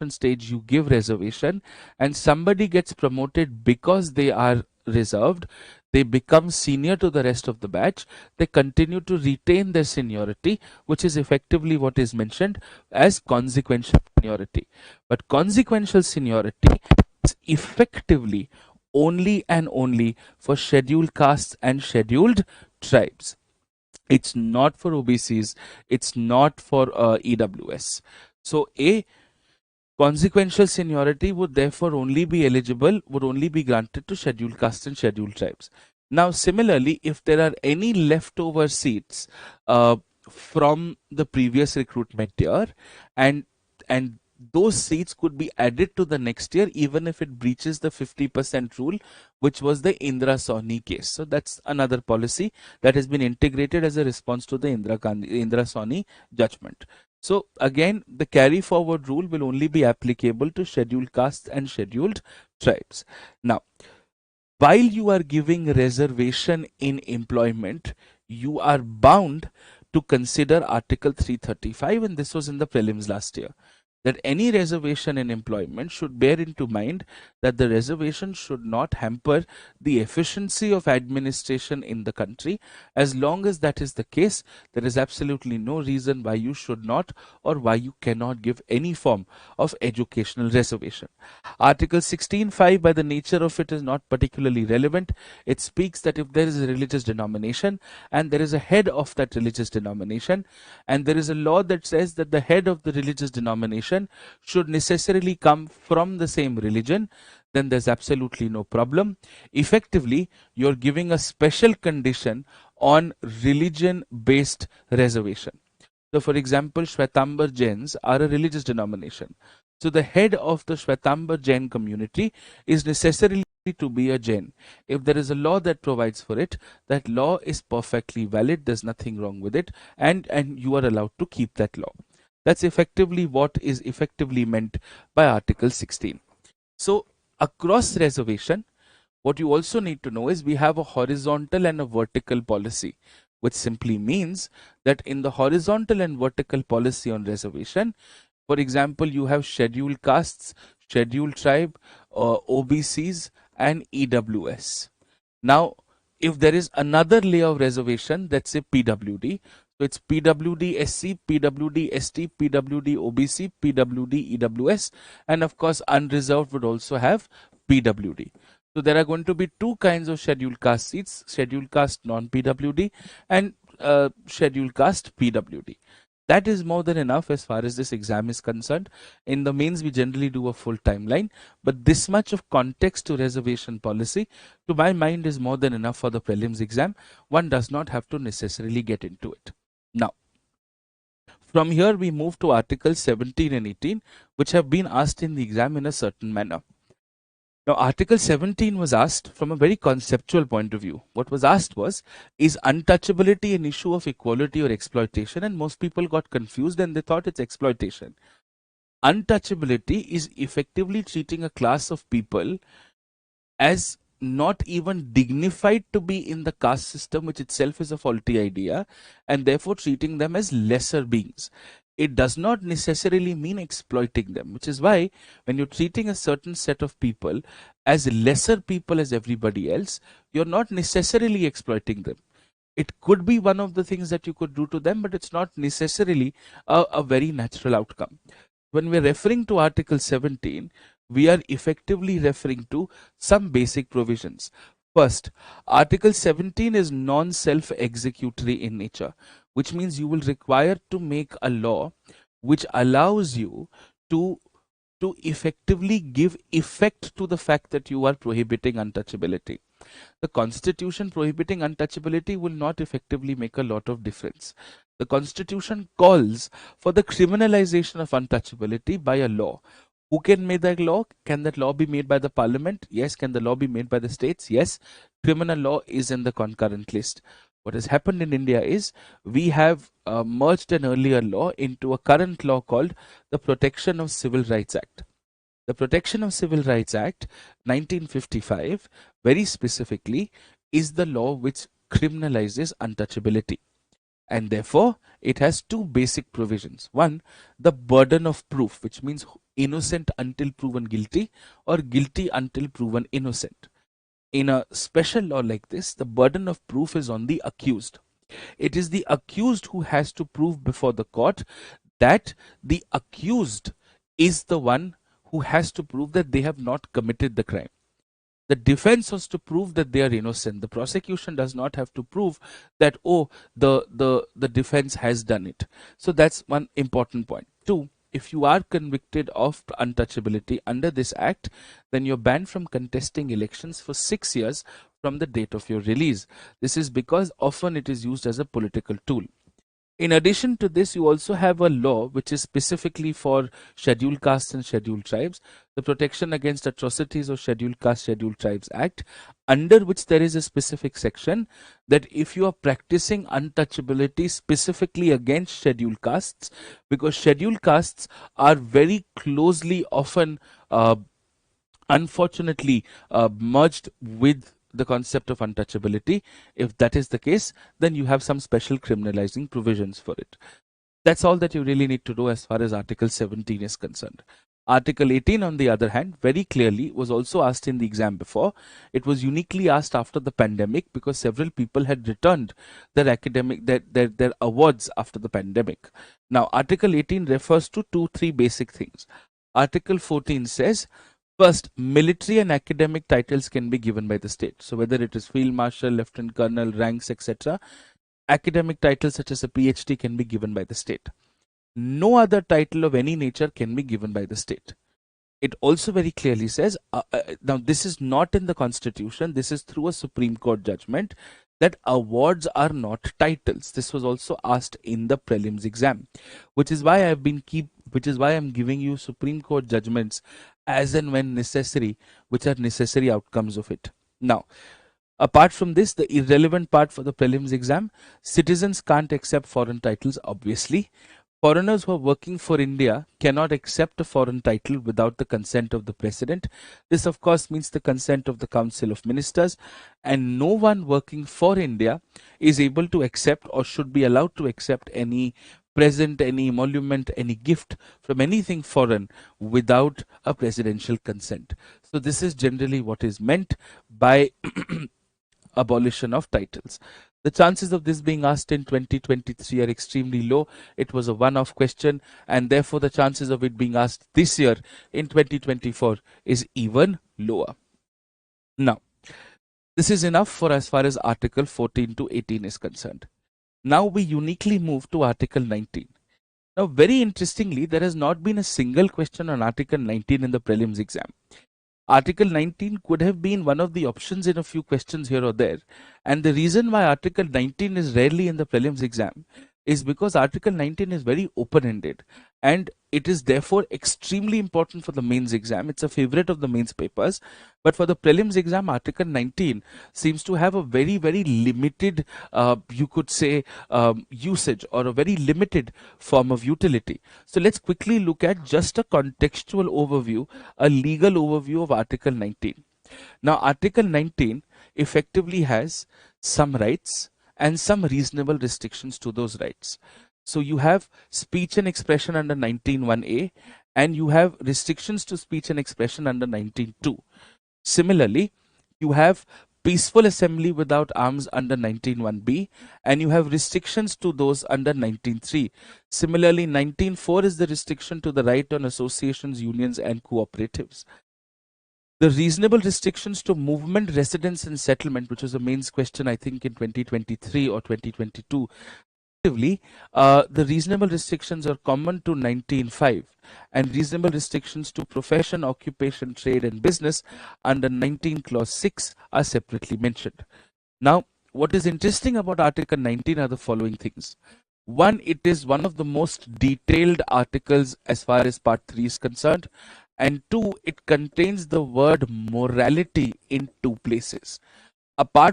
Speaker 1: You give reservation, and somebody gets promoted because they are reserved, they become senior to the rest of the batch, they continue to retain their seniority, which is effectively what is mentioned as consequential seniority. But consequential seniority is effectively only and only for scheduled castes and scheduled tribes. It's not for OBCs, it's not for EWS. So consequential seniority would therefore only be eligible, would only be granted to scheduled castes and scheduled tribes. Now, similarly, if there are any leftover seats from the previous recruitment year, and those seats could be added to the next year even if it breaches the 50% rule, which was the Indira Sawhney case. So that's another policy that has been integrated as a response to the Indira Sawhney judgment. So again, the carry forward rule will only be applicable to scheduled castes and scheduled tribes. Now, while you are giving reservation in employment, you are bound to consider Article 335, and this was in the prelims last year. that any reservation in employment should bear into mind that the reservation should not hamper the efficiency of administration in the country. As long as that is the case, there is absolutely no reason why you should not or why you cannot give any form of educational reservation. Article 16(5), by the nature of it, is not particularly relevant. It speaks that if there is a religious denomination and there is a head of that religious denomination, and there is a law that says that the head of the religious denomination should necessarily come from the same religion, then there's absolutely no problem. Effectively, you're giving a special condition on religion based reservation. So, for example, Shwetambar Jains are a religious denomination. So, the head of the Shwetambar Jain community is necessarily to be a Jain. If there is a law that provides for it, that law is perfectly valid. There's nothing wrong with it, and you are allowed to keep that law. That's effectively what is effectively meant by Article 16. So, across reservation, what you also need to know is we have a horizontal and a vertical policy, which simply means that in the horizontal and vertical policy on reservation, for example, you have scheduled castes, scheduled tribe, OBCs, and EWS. Now, if there is another layer of reservation, let's say PWD, so it's PWD SC, PWD ST, PWD OBC, PWD EWS, and of course, unreserved would also have PWD. So there are going to be two kinds of scheduled caste seats: scheduled caste non-PWD and scheduled caste PWD. That is more than enough as far as this exam is concerned. In the mains, we generally do a full timeline, but this much of context to reservation policy, to my mind, is more than enough for the prelims exam. One does not have to necessarily get into it. Now, from here, we move to Articles 17 and 18, which have been asked in the exam in a certain manner. Now, Article 17 was asked from a very conceptual point of view. What was asked was, is untouchability an issue of equality or exploitation? And most people got confused and they thought it's exploitation. Untouchability is effectively treating a class of people as not even dignified to be in the caste system, which itself is a faulty idea, and therefore treating them as lesser beings. It does not necessarily mean exploiting them, which is why when you're treating a certain set of people as lesser people as everybody else, you're not necessarily exploiting them. It could be one of the things that you could do to them, but it's not necessarily a very natural outcome. When we're referring to Article 17, we are effectively referring to some basic provisions. First, Article 17 is non-self-executory in nature, which means you will require to make a law which allows you to effectively give effect to the fact that you are prohibiting untouchability. The Constitution prohibiting untouchability will not effectively make a lot of difference. The Constitution calls for the criminalization of untouchability by a law. Who can make that law? Can that law be made by the parliament? Yes. Can the law be made by the states? Yes. Criminal law is in the concurrent list. What has happened in India is we have merged an earlier law into a current law called the Protection of Civil Rights Act. The Protection of Civil Rights Act 1955 very specifically is the law which criminalizes untouchability, and therefore it has two basic provisions. One, the burden of proof, which means innocent until proven guilty or guilty until proven innocent. In a special law like this, the burden of proof is on the accused. It is the accused who has to prove before the court that the accused is the one who has to prove that they have not committed the crime. The defense has to prove that they are innocent. The prosecution does not have to prove that, oh, the defense has done it. So that's one important point. Two, if you are convicted of untouchability under this act, then you're banned from contesting elections for 6 years from the date of your release. This is because often it is used as a political tool. In addition to this, you also have a law which is specifically for scheduled castes and scheduled tribes, the Protection Against Atrocities of Scheduled Caste Scheduled Tribes Act, under which there is a specific section that if you are practicing untouchability specifically against scheduled castes, because scheduled castes are very closely often unfortunately merged with the concept of untouchability. If that is the case, then you have some special criminalizing provisions for it. That's all that you really need to do as far as Article 17 is concerned. Article 18, on the other hand, very clearly was also asked in the exam before. It was uniquely asked after the pandemic because several people had returned their awards after the pandemic. Now, Article 18 refers to three basic things. Article 14 says, first, military and academic titles can be given by the state. So whether it is Field Marshal, Lieutenant Colonel, ranks, etc., academic titles such as a PhD can be given by the state. No other title of any nature can be given by the state. It also very clearly says, now this is not in the constitution, this is through a Supreme Court judgment, that awards are not titles. This was also asked in the prelims exam, which is why I'm giving you Supreme Court judgments as and when necessary, which are necessary outcomes of it. Now, apart from this, the irrelevant part for the prelims exam, citizens can't accept foreign titles, obviously. Foreigners who are working for India cannot accept a foreign title without the consent of the President. This, of course, means the consent of the Council of Ministers, and no one working for India is able to accept or should be allowed to accept any present, any emolument, any gift from anything foreign without a presidential consent. So this is generally what is meant by abolition of titles. The chances of this being asked in 2023 are extremely low. It was a one-off question, and therefore the chances of it being asked this year in 2024 is even lower. Now, this is enough for as far as Article 14 to 18 is concerned. Now we uniquely move to Article 19. Now, very interestingly, there has not been a single question on Article 19 in the prelims exam. Article 19 could have been one of the options in a few questions here or there. And the reason why Article 19 is rarely in the prelims exam is because Article 19 is very open-ended, and it is therefore extremely important for the mains exam. It's a favorite of the mains papers. But for the prelims exam, Article 19 seems to have a very, very limited, you could say, usage, or a very limited form of utility. So let's quickly look at just a contextual overview, a legal overview of Article 19. Now, Article 19 effectively has some rights and some reasonable restrictions to those rights. So you have speech and expression under 19(1)(a), and you have restrictions to speech and expression under 19(2). Similarly, you have peaceful assembly without arms under 19(1)(b), and you have restrictions to those under 19(3). Similarly, 19(4) is the restriction to the right on associations, unions, and cooperatives. The reasonable restrictions to movement, residence, and settlement, which was a mains question, I think, in 2023 or 2022. The reasonable restrictions are common to 19(5), and reasonable restrictions to profession, occupation, trade, and business under 19 clause 6 are separately mentioned. Now, what is interesting about Article 19 are the following things. One, it is one of the most detailed articles as far as Part 3 is concerned. And two, it contains the word morality in two places. Apart